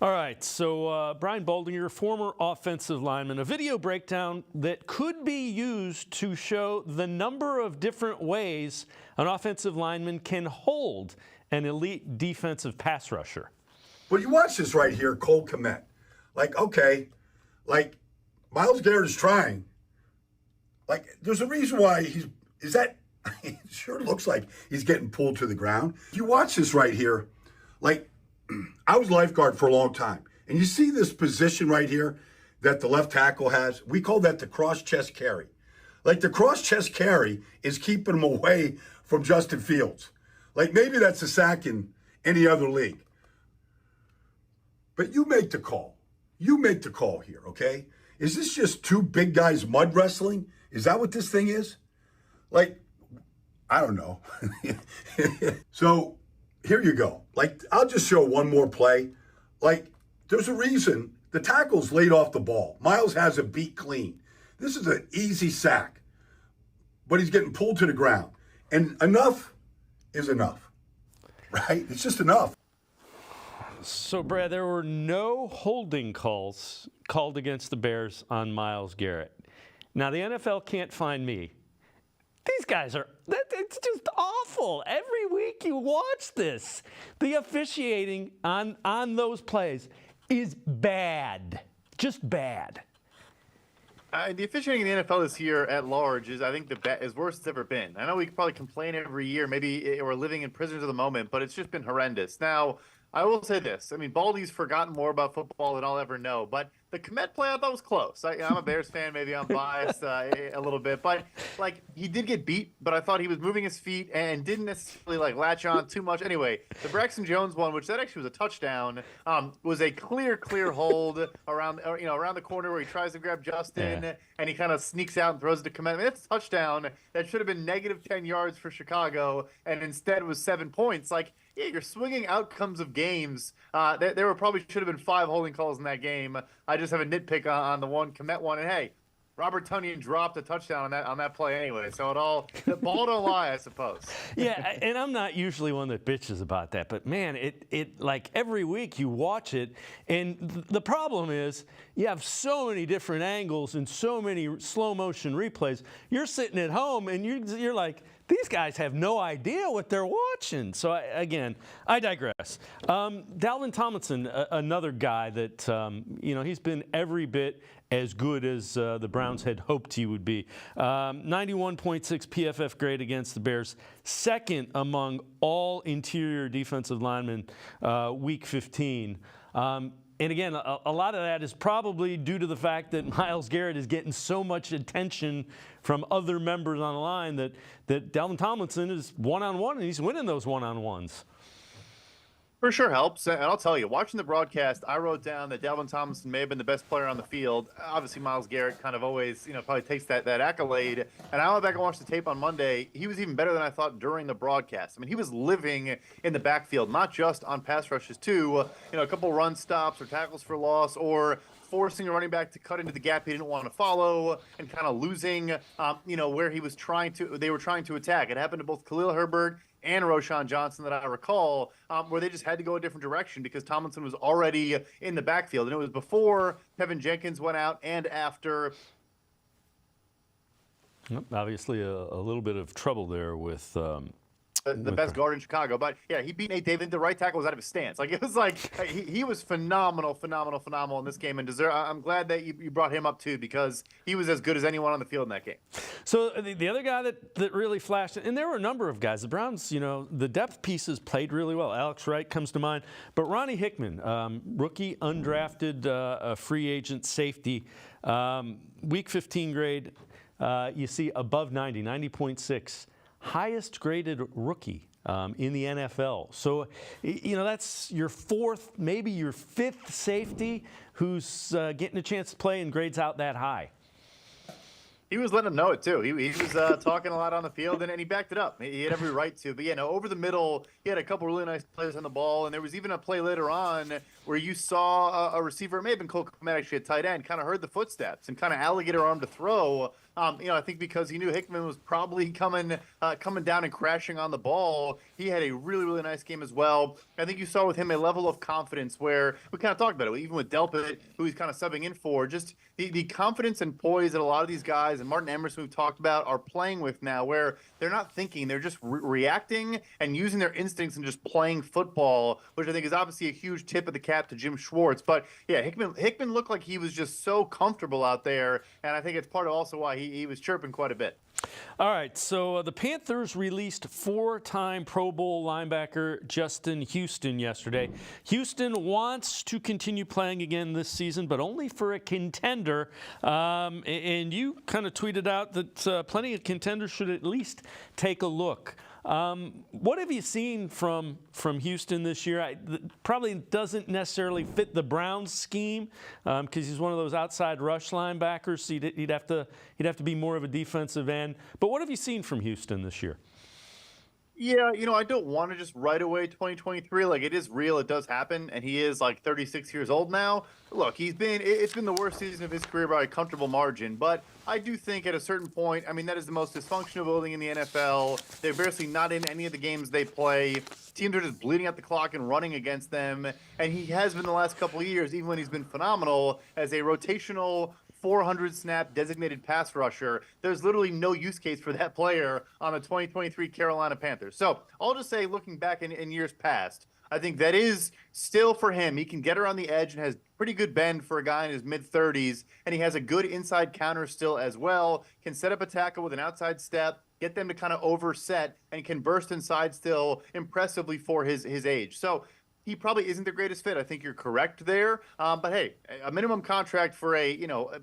All right, so Brian Baldinger, former offensive lineman, a video breakdown that could be used to show the number of different ways an offensive lineman can hold an elite defensive pass rusher.
Well, you watch this right here, Cole Kmet. Myles Garrett is trying. There's a reason why it sure looks like he's getting pulled to the ground. You watch this right here, I was lifeguard for a long time, and you see this position right here that the left tackle has? We call that the cross-chest carry. The cross-chest carry is keeping him away from Justin Fields. Maybe that's a sack in any other league. But you make the call. You make the call here, okay? Is this just two big guys mud wrestling? Is that what this thing is? I don't know. So here you go. I'll just show one more play. There's a reason the tackle's laid off the ball. Myles has a beat clean. This is an easy sack, but he's getting pulled to the ground. And enough is enough, right? It's just enough.
So, Brad, there were no holding calls called against the Bears on Myles Garrett. Now, the NFL can't find me. These guys it's just awful. Every week you watch this. The officiating on those plays is bad. Just bad.
The officiating in the NFL this year at large is, I think, as worst it's ever been. I know we could probably complain every year. Maybe we're living in prisons of the moment, but it's just been horrendous. Now, I will say this. I mean, Baldy's forgotten more about football than I'll ever know, but the Kmet play I thought was close. I'm a Bears fan. Maybe I'm biased a little bit, but he did get beat, but I thought he was moving his feet and didn't necessarily latch on too much. Anyway, the Braxton Jones one, which that actually was a touchdown, was a clear hold around the corner where he tries to grab Justin and he kind of sneaks out and throws it to Kmet. I mean, that's a touchdown that should have been negative 10 yards for Chicago, and instead was 7 points. Yeah, you're swinging outcomes of games. There probably should have been 5 holding calls in that game. I just have a nitpick on the one Kmet one. And hey, Robert Tonyan dropped a touchdown on that play anyway. So the ball don't lie, I suppose.
Yeah, and I'm not usually one that bitches about that, but man, it every week you watch it, and the problem is you have so many different angles and so many slow motion replays. You're sitting at home and you're like, these guys have no idea what they're watching. So, I digress. Dalvin Tomlinson, another guy that, he's been every bit as good as the Browns had hoped he would be. 91.6 PFF grade against the Bears, second among all interior defensive linemen, week 15. And again, a lot of that is probably due to the fact that Myles Garrett is getting so much attention from other members on the line that Dalvin Tomlinson is one-on-one, and he's winning those one-on-ones.
For sure helps. And I'll tell you, watching the broadcast, I wrote down that Dalvin Tomlinson may have been the best player on the field. Obviously, Myles Garrett kind of always, probably takes that accolade. And I went back and watched the tape on Monday. He was even better than I thought during the broadcast. I mean, he was living in the backfield, not just on pass rushes, too. A couple run stops or tackles for loss or forcing a running back to cut into the gap he didn't want to follow and kind of losing, where they were trying to attack. It happened to both Khalil Herbert and Roschon Johnson that I recall, where they just had to go a different direction because Tomlinson was already in the backfield. And it was before Kevin Jenkins went out and after.
Obviously, a little bit of trouble there with
the best guard in Chicago. But yeah, he beat Nate David. The right tackle was out of his stance. Like it was like he was phenomenal in this game. And I'm glad that you brought him up too, because he was as good as anyone on the field in that game.
So the other guy that really flashed, and there were a number of guys. The Browns, the depth pieces played really well. Alex Wright comes to mind, but Ronnie Hickman, rookie, undrafted, free agent safety, week 15 grade. You see above 90.6, highest graded rookie in the NFL. So, that's your fourth, maybe your fifth safety who's getting a chance to play and grades out that high.
He was letting him know it too. He was talking a lot on the field, and he backed it up. He had every right to. But over the middle, he had a couple really nice plays on the ball, and there was even a play later on where you saw a receiver, it may have been Cole Kmet, actually at tight end, kind of heard the footsteps and kind of alligator arm to throw. I think because he knew Hickman was probably coming down and crashing on the ball, he had a really, really nice game as well. I think you saw with him a level of confidence where we kind of talked about it, even with Delpit, who he's kind of subbing in for, just the confidence and poise that a lot of these guys, and Martin Emerson we've talked about, are playing with now, where they're not thinking, they're just reacting and using their instincts and just playing football, which I think is obviously a huge tip of the cap to Jim Schwartz. But yeah, Hickman looked like he was just so comfortable out there, and I think it's part of also why he was chirping quite a bit.
All right, so the Panthers released four-time Pro Bowl linebacker Justin Houston yesterday. Houston wants to continue playing again this season, but only for a contender. And you kind of tweeted out that plenty of contenders should at least take a look. What have you seen from Houston this year? Probably doesn't necessarily fit the Browns scheme because he's one of those outside rush linebackers. So he'd have to be more of a defensive end. But what have you seen from Houston this year?
Yeah, I don't want to just right away 2023. Like, it is real. It does happen. And he is like 36 years old now. Look, it's been the worst season of his career by a comfortable margin. But I do think at a certain point, that is the most dysfunctional building in the NFL. They're basically not in any of the games they play. Teams are just bleeding out the clock and running against them. And he has been the last couple of years, even when he's been phenomenal, as a rotational 400-snap designated pass rusher. There's literally no use case for that player on the 2023 Carolina Panthers. So I'll just say, looking back in years past, I think that is still for him. He can get around the edge and has pretty good bend for a guy in his mid-30s, and he has a good inside counter still as well. Can set up a tackle with an outside step, get them to kind of overset, and can burst inside still impressively for his age. So he probably isn't the greatest fit. I think you're correct there. But hey, a minimum contract for a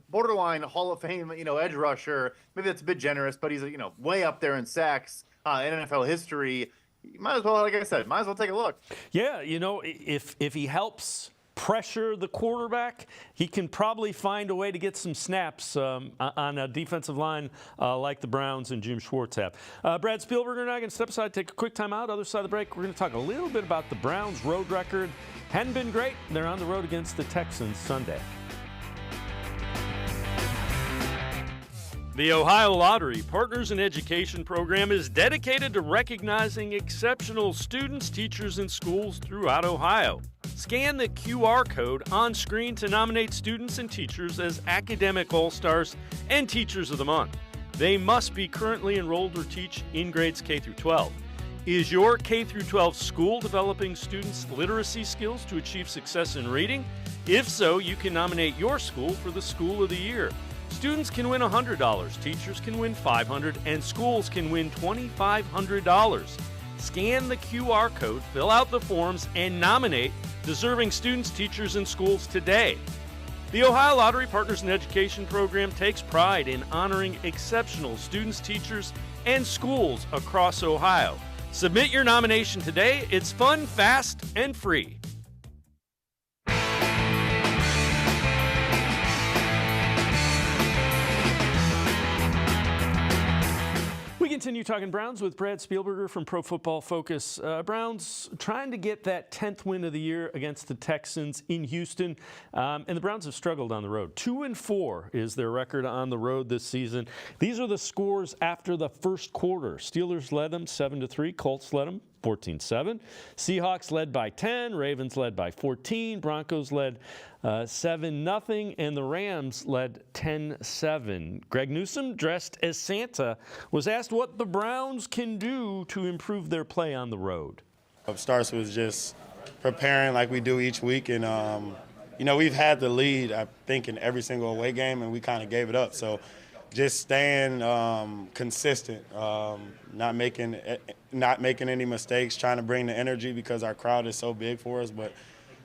borderline Hall of Fame edge rusher, maybe that's a bit generous, but he's way up there in sacks in NFL history. You might as well, like I said, take a look.
Yeah, if he helps pressure the quarterback, he can probably find a way to get some snaps on a defensive line like the Browns and Jim Schwartz have. Brad Spielberger and I are going to step aside, take a quick time out. Other side of the break, we're going to talk a little bit about the Browns' road record. Hadn't been great. They're on the road against the Texans Sunday. The Ohio Lottery Partners in Education program is dedicated to recognizing exceptional students, teachers, and schools throughout Ohio. Scan the QR code on screen to nominate students and teachers as Academic All-Stars and Teachers of the Month. They must be currently enrolled or teach in grades K through 12. Is your K through 12 school developing students' literacy skills to achieve success in reading? If so, you can nominate your school for the School of the Year. Students can win $100, teachers can win $500, and schools can win $2,500. Scan the QR code, fill out the forms, and nominate deserving students, teachers, and schools today. The Ohio Lottery Partners in Education program takes pride in honoring exceptional students, teachers, and schools across Ohio. Submit your nomination today. It's fun, fast, and free. We continue talking Browns with Brad Spielberger from Pro Football Focus. Browns trying to get that 10th win of the year against the Texans in Houston, and the Browns have struggled on the road. 2-4 is their record on the road this season. These are the scores after the first quarter. Steelers led them 7-3. Colts led them 14-7. Seahawks led by 10. Ravens led by 14. Broncos led 7-0. And the Rams led 10-7. Greg Newsome, dressed as Santa, was asked what the Browns can do to improve their play on the road.
It starts with just preparing like we do each week. And, we've had the lead, I think, in every single away game, and we kind of gave it up. So just staying consistent, not making any mistakes, trying to bring the energy because our crowd is so big for us. But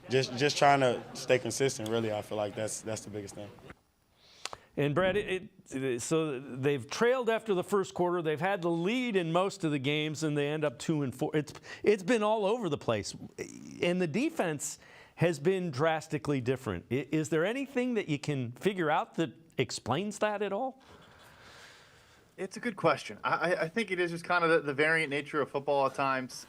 just trying to stay consistent, really, I feel like that's the biggest thing.
And Brad, so they've trailed after the first quarter. They've had the lead in most of the games, and they end up 2-4. It's been all over the place, and the defense has been drastically different. Is there anything that you can figure out that explains that at all?
It's a good question. I think it is just kind of the variant nature of football at times.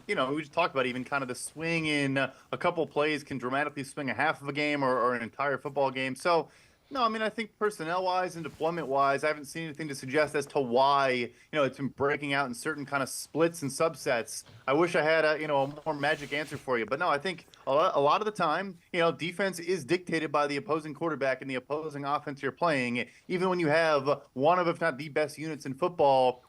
We just talked about even kind of the swing in a couple plays can dramatically swing a half of a game or an entire football game. So, no, I think personnel-wise and deployment-wise, I haven't seen anything to suggest as to why, it's been breaking out in certain kind of splits and subsets. I wish I had a more magic answer for you. But no, I think a lot of the time, defense is dictated by the opposing quarterback and the opposing offense you're playing. Even when you have one of, if not the best units in football,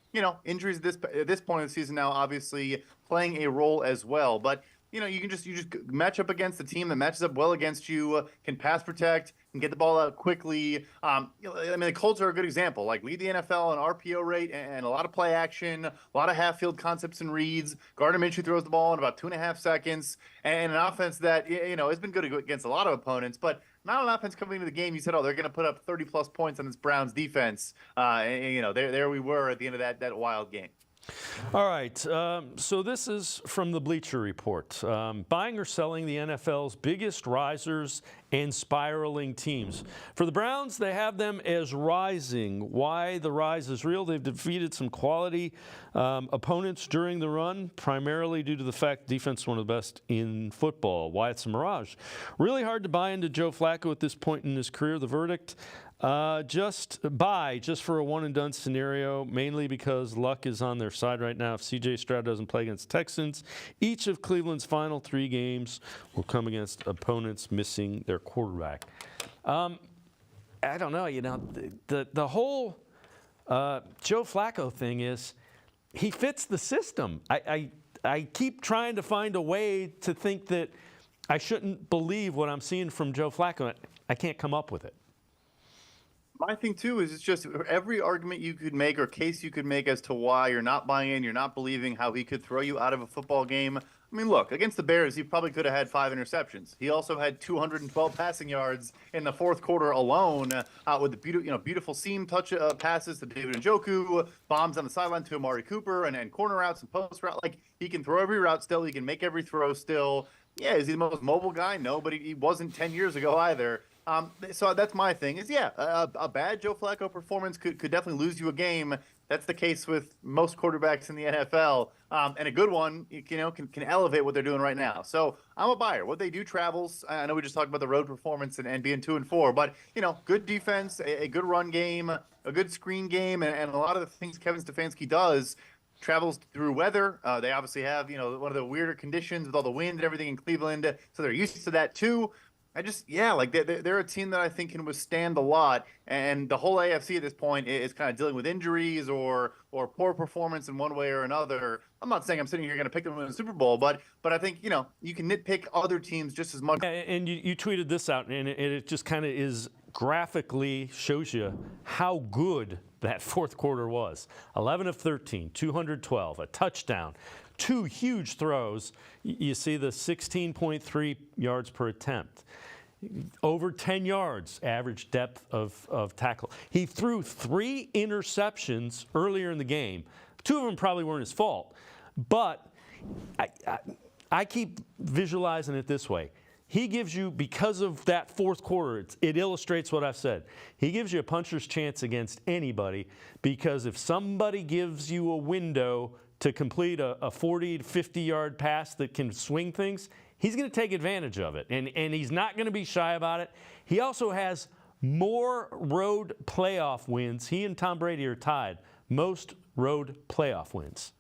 injuries at this point of the season now obviously playing a role as well. But you just match up against a team that matches up well against you, can pass protect, can get the ball out quickly. The Colts are a good example. Like, lead the NFL in RPO rate and a lot of play action, a lot of half-field concepts and reads. Gardner Minshew throws the ball in about 2.5 seconds, and an offense that has been good against a lot of opponents, but not an offense coming into the game. You said, they're going to put up 30-plus points on this Browns defense. There we were at the end of that wild game.
All right, so this is from the Bleacher Report. Buying or selling the NFL's biggest risers and spiraling teams. For the Browns, they have them as rising. Why the rise is real? They've defeated some quality opponents during the run, primarily due to the fact defense is one of the best in football. Why it's a mirage. Really hard to buy into Joe Flacco at this point in his career. The verdict, just for a one-and-done scenario, mainly because luck is on their side right now. If C.J. Stroud doesn't play against Texans, each of Cleveland's final 3 games will come against opponents missing their quarterback. I don't know. The whole Joe Flacco thing is he fits the system. I keep trying to find a way to think that I shouldn't believe what I'm seeing from Joe Flacco. I can't come up with it.
My thing, too, is it's just every argument you could make or case you could make as to why you're not buying in, you're not believing how he could throw you out of a football game. Look, against the Bears, he probably could have had 5 interceptions. He also had 212 passing yards in the fourth quarter alone with the beautiful seam touch passes to David Njoku, bombs on the sideline to Amari Cooper, and corner routes and post route. Like, he can throw every route still. He can make every throw still. Yeah, is he the most mobile guy? No, but he wasn't 10 years ago either. So that's my thing is, a bad Joe Flacco performance could definitely lose you a game. That's the case with most quarterbacks in the NFL. And a good one, can elevate what they're doing right now. So I'm a buyer. What they do travels. I know we just talked about the road performance and being 2-4, but, good defense, a good run game, a good screen game, and a lot of the things Kevin Stefanski does travels through weather. They obviously have, one of the weirder conditions with all the wind and everything in Cleveland. So they're used to that too. They're a team that I think can withstand a lot, and the whole AFC at this point is kind of dealing with injuries or poor performance in one way or another. I'm not saying I'm sitting here going to pick them to win the Super Bowl, but I think you can nitpick other teams just as much.
And you tweeted this out, and it just kind of is graphically shows you how good that fourth quarter was. 11 of 13, 212, a touchdown. 2 huge throws. You see the 16.3 yards per attempt. Over 10 yards average depth of tackle. He threw 3 interceptions earlier in the game. 2 of them probably weren't his fault. But I keep visualizing it this way. He gives you, because of that fourth quarter, it illustrates what I've said. He gives you a puncher's chance against anybody, because if somebody gives you a window to complete a 40 to 50-yard pass that can swing things, he's going to take advantage of it, and he's not going to be shy about it. He also has more road playoff wins. He and Tom Brady are tied. Most road playoff wins.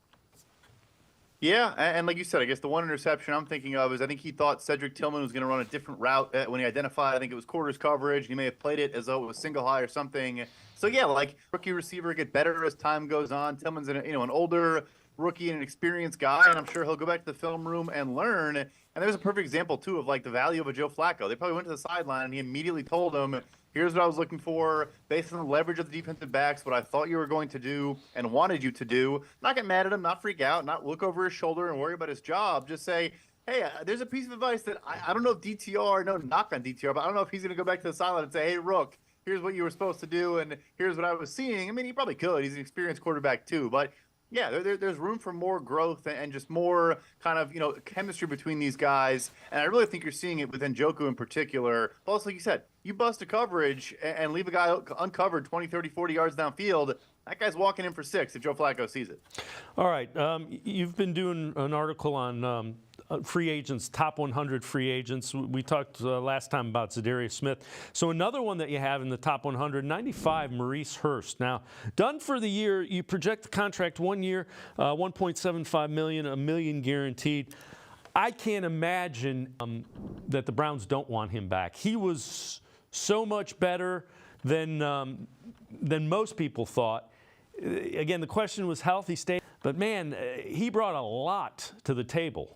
Yeah, and like you said, I guess the one interception I'm thinking of is I think he thought Cedric Tillman was going to run a different route when he identified. I think it was quarters coverage. He may have played it as though it was single high or something. So yeah, like rookie receiver get better as time goes on. Tillman's an older rookie and an experienced guy, and I'm sure he'll go back to the film room and learn. And there's a perfect example too of like the value of a Joe Flacco. They probably went to the sideline and he immediately told him, here's what I was looking for based on the leverage of the defensive backs, what I thought you were going to do and wanted you to do. Not get mad at him, not freak out, not look over his shoulder and worry about his job. Just say, hey, there's a piece of advice that I don't know if DTR, no knock on DTR, but I don't know if he's going to go back to the sideline and say, hey, Rook, here's what you were supposed to do and here's what I was seeing. I mean, he probably could. He's an experienced quarterback too, but yeah, there's room for more growth and just more kind of, chemistry between these guys. And I really think you're seeing it with Njoku in particular. Plus, like you said, you bust a coverage and leave a guy uncovered 20, 30, 40 yards downfield. That guy's walking in for 6 if Joe Flacco sees it.
All right. You've been doing an article on free agents, top 100 free agents. We talked last time about Zadarius Smith. So another one that you have in the top 100, 95, Maurice Hurst. Now, done for the year, you project the contract 1 year, $1.75 million, $1 million guaranteed. I can't imagine that the Browns don't want him back. He was so much better than most people thought. Again, the question was health. He stayed. But, man, he brought a lot to the table.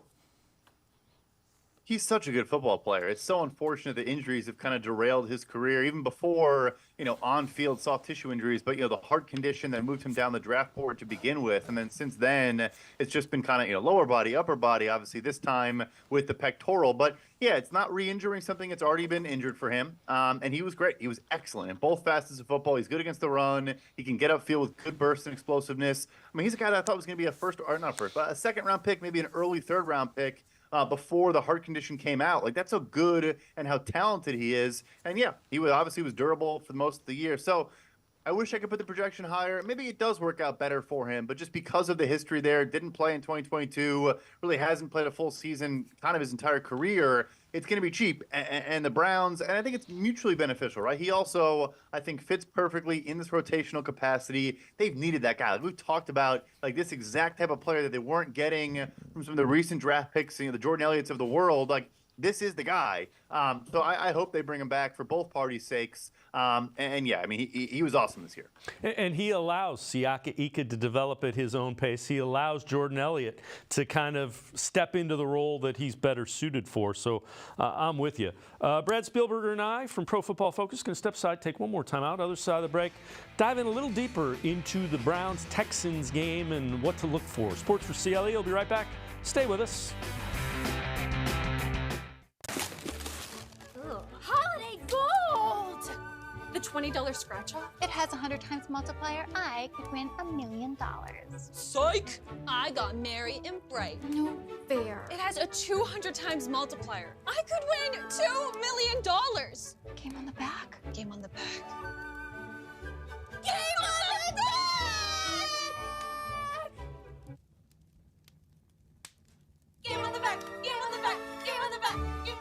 He's such a good football player. It's so unfortunate that injuries have kind of derailed his career, even before, on-field soft tissue injuries, but, the heart condition that moved him down the draft board to begin with. And then since then, it's just been kind of, lower body, upper body, obviously this time with the pectoral. But, yeah, it's not re-injuring something that's already been injured for him. And he was great. He was excellent in both facets of football. He's good against the run. He can get upfield with good bursts and explosiveness. I mean, he's a guy that I thought was going to be a second-round pick, maybe an early third-round pick. Before the heart condition came out. Like, that's how good and how talented he is. And yeah, he obviously was durable for most of the year. So I wish I could put the projection higher. Maybe it does work out better for him, but just because of the history there, didn't play in 2022, really hasn't played a full season kind of his entire career, it's going to be cheap. And the Browns, and I think it's mutually beneficial, right? He also, I think, fits perfectly in this rotational capacity. They've needed that guy. Like we've talked about, like this exact type of player that they weren't getting from some of the recent draft picks, the Jordan Elliott's of the world. Like, this is the guy. So I hope they bring him back for both parties' sakes. And yeah, I mean, he was awesome this year.
And he allows Siaka Ika to develop at his own pace. He allows Jordan Elliott to kind of step into the role that he's better suited for. So I'm with you. Brad Spielberger and I from Pro Football Focus going to step aside, take one more time out, other side of the break, dive in a little deeper into the Browns-Texans game and what to look for. Sports4CLE will be right back. Stay with us.
Holiday gold! The $20 scratch-off?
It has 100 times multiplier. I could win $1 million.
Psych! I got merry and bright. No fair. It has a 200 times multiplier. I could win $2 million.
Game on the back.
Game on the back. Game on the back! Game on the back! Game on the back! Game on the back! Game.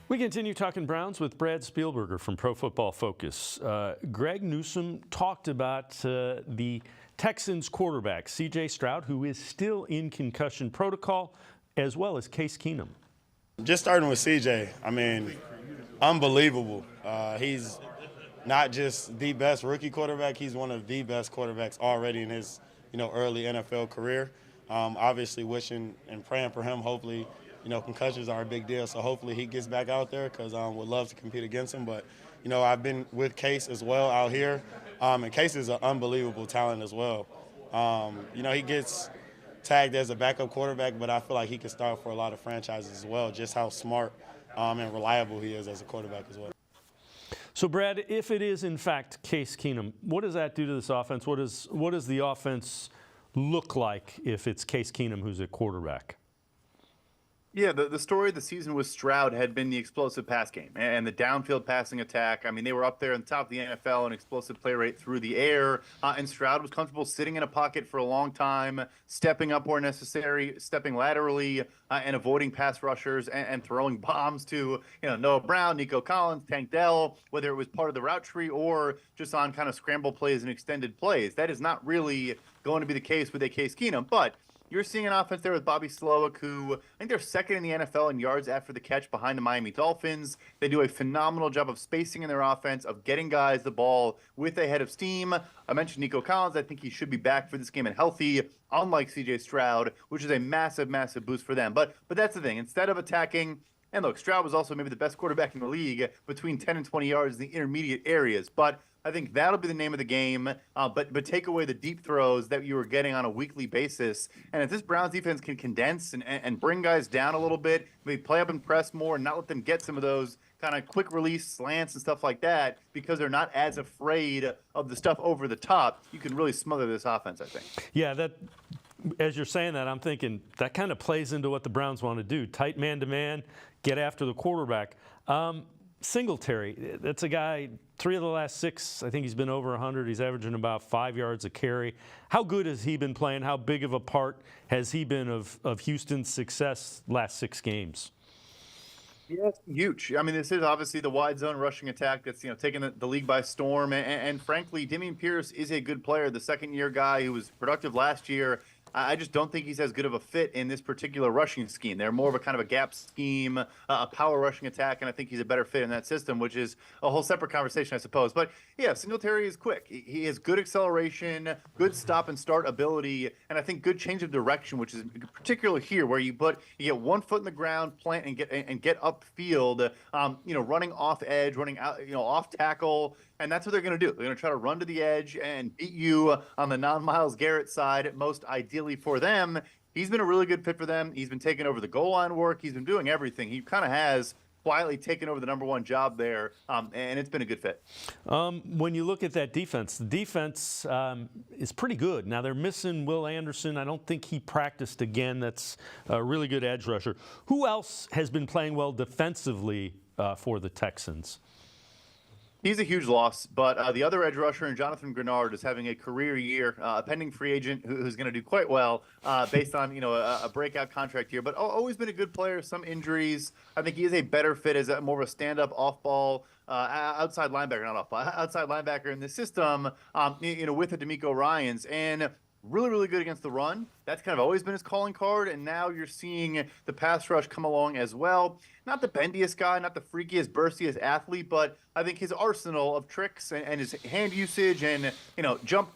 We continue talking Browns with Brad Spielberger from Pro Football Focus. Greg Newsome talked about the Texans quarterback, C.J. Stroud, who is still in concussion protocol, as well as Case Keenum.
Just starting with C.J., I mean, unbelievable. He's not just the best rookie quarterback, he's one of the best quarterbacks already in his, early NFL career. Obviously wishing and praying for him, hopefully. Concussions are a big deal, so hopefully he gets back out there because would love to compete against him. But, I've been with Case as well out here, and Case is an unbelievable talent as well. He gets tagged as a backup quarterback, but I feel like he can start for a lot of franchises as well, just how smart and reliable he is as a quarterback as well.
So, Brad, if it is, in fact, Case Keenum, what does that do to this offense? What does the offense look like if it's Case Keenum who's at quarterback?
Yeah, the story of the season with Stroud had been the explosive pass game and the downfield passing attack. I mean, they were up there on top of the NFL in explosive play rate through the air, and Stroud was comfortable sitting in a pocket for a long time, stepping up where necessary, stepping laterally, and avoiding pass rushers and throwing bombs to Noah Brown, Nico Collins, Tank Dell, whether it was part of the route tree or just on kind of scramble plays and extended plays. That is not really going to be the case with Case Keenum, but you're seeing an offense there with Bobby Slowick, who I think they're second in the NFL in yards after the catch behind the Miami Dolphins. They do a phenomenal job of spacing in their offense, of getting guys the ball with a head of steam. I mentioned Nico Collins. I think he should be back for this game and healthy, unlike C.J. Stroud, which is a massive, massive boost for them. But that's the thing. Instead of attacking, and look, Stroud was also maybe the best quarterback in the league between 10 and 20 yards in the intermediate areas. But I think that'll be the name of the game, but take away the deep throws that you were getting on a weekly basis. And if this Browns defense can condense and bring guys down a little bit, maybe play up and press more and not let them get some of those kind of quick release slants and stuff like that because they're not as afraid of the stuff over the top, you can really smother this offense, I think.
Yeah, that. As you're saying that, I'm thinking that kind of plays into what the Browns want to do. Tight man-to-man, get after the quarterback. Singletary, that's a guy, 3 of the last 6, I think he's been over 100. He's averaging about 5 yards a carry. How good has he been playing? How big of a part has he been of Houston's success last 6 games?
Yeah, it's huge. I mean, this is obviously the wide zone rushing attack that's taking the league by storm. And frankly, Dameon Pierce is a good player, the second-year guy who was productive last year. I just don't think he's as good of a fit in this particular rushing scheme. They're more of a kind of a gap scheme, a power rushing attack, and I think he's a better fit in that system, which is a whole separate conversation, I suppose. But yeah, Singletary is quick. He has good acceleration, good stop and start ability, and I think good change of direction, which is particularly here where you get 1 foot in the ground, plant and get upfield, running off edge, running out, off tackle. And that's what they're going to do. They're going to try to run to the edge and beat you on the non-Myles Garrett side, most ideally for them. He's been a really good fit for them. He's been taking over the goal line work. He's been doing everything. He kind of has quietly taken over the number 1 job there, and it's been a good fit.
When you look at that defense, the defense is pretty good. Now, they're missing Will Anderson. I don't think he practiced again. That's a really good edge rusher. Who else has been playing well defensively for the Texans?
He's a huge loss, but the other edge rusher, and Jonathan Grenard, is having a career year, a pending free agent who's going to do quite well based on a breakout contract here. But always been a good player. Some injuries. I think he is a better fit as more of a stand-up off-ball outside linebacker, not off-ball, outside linebacker in the system. With the D'Amico Ryans and. Really, really good against the run. That's kind of always been his calling card, and now you're seeing the pass rush come along as well. Not the bendiest guy, not the freakiest, burstiest athlete, but I think his arsenal of tricks and his hand usage and jump,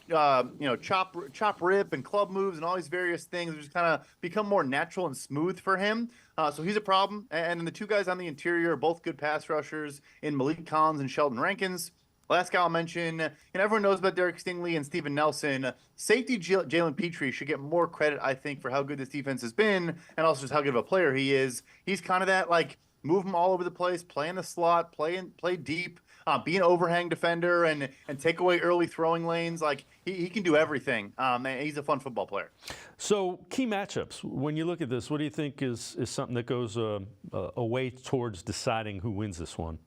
chop, rip, and club moves and all these various things have just kind of become more natural and smooth for him. So he's a problem. And then the 2 guys on the interior are both good pass rushers in Malik Collins and Sheldon Rankins. Last guy I'll mention, and everyone knows about Derek Stingley and Steven Nelson. Safety Jalen Petrie should get more credit, I think, for how good this defense has been and also just how good of a player he is. He's kind of that, move him all over the place, play in the slot, play deep, be an overhang defender, and take away early throwing lanes. He can do everything. He's a fun football player.
So key matchups. When you look at this, what do you think is something that goes a way towards deciding who wins this one?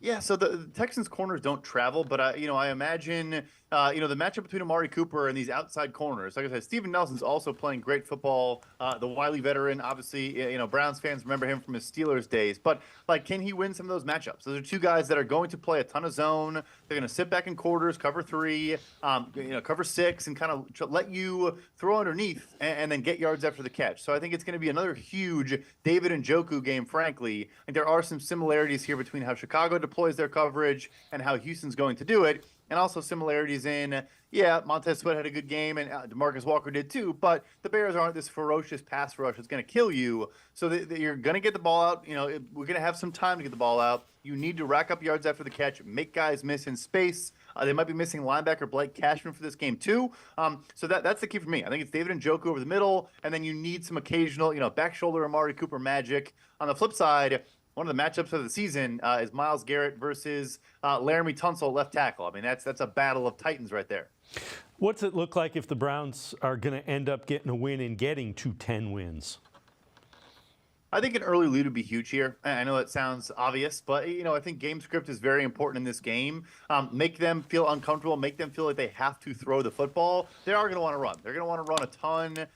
Yeah, so the Texans corners don't travel, but I imagine the matchup between Amari Cooper and these outside corners. Like I said, Steven Nelson's also playing great football. The wily veteran, obviously, Browns fans remember him from his Steelers days. But can he win some of those matchups? Those are 2 guys that are going to play a ton of zone. They're going to sit back in quarters, cover 3, cover 6, and kind of let you throw underneath and then get yards after the catch. So I think it's going to be another huge David Njoku game. Frankly, and there are some similarities here between how Chicago deploys their coverage and how Houston's going to do it. And also similarities in, Montez Sweat had a good game, and DeMarcus Walker did too, but the Bears aren't this ferocious pass rush that's going to kill you. So you're going to get the ball out. We're going to have some time to get the ball out. You need to rack up yards after the catch, make guys miss in space. They might be missing linebacker Blake Cashman for this game too. So that's the key for me. I think it's David Njoku over the middle, and then you need some occasional, back shoulder Amari Cooper magic. On the flip side, one of the matchups of the season is Myles Garrett versus Laramie Tunsil, left tackle. I mean, that's a battle of titans right there.
What's it look like if the Browns are going to end up getting a win and getting to 10 wins?
I think an early lead would be huge here. I know that sounds obvious, but I think game script is very important in this game. Make them feel uncomfortable, make them feel like they have to throw the football. They are going to want to run. They're going to want to run a ton.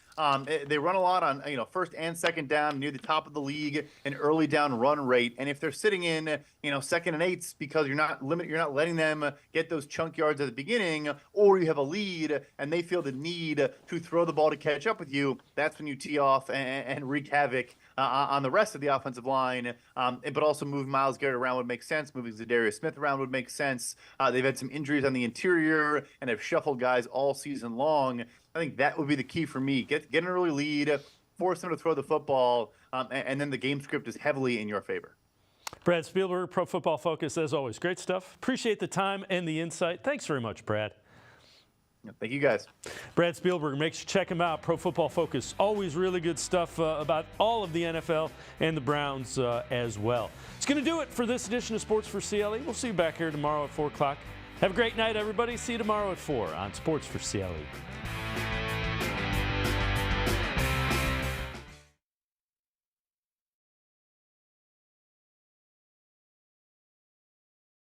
They run a lot on first and second down, near the top of the league, an early down run rate. And if they're sitting in second and eights because you're not letting them get those chunk yards at the beginning, or you have a lead and they feel the need to throw the ball to catch up with you, that's when you tee off and wreak havoc on the rest of the offensive line. But also moving Myles Garrett around would make sense. Moving Zadarius Smith around would make sense. They've had some injuries on the interior and have shuffled guys all season long. I think that would be the key for me. Get an early lead, force them to throw the football, and then the game script is heavily in your favor.
Brad Spielberger, Pro Football Focus, as always. Great stuff. Appreciate the time and the insight. Thanks very much, Brad.
Thank you, guys.
Brad Spielberger, make sure you check him out. Pro Football Focus. Always really good stuff about all of the NFL and the Browns as well. It's going to do it for this edition of Sports for CLE. We'll see you back here tomorrow at 4 o'clock. Have a great night, everybody. See you tomorrow at 4 on Sports for CLE.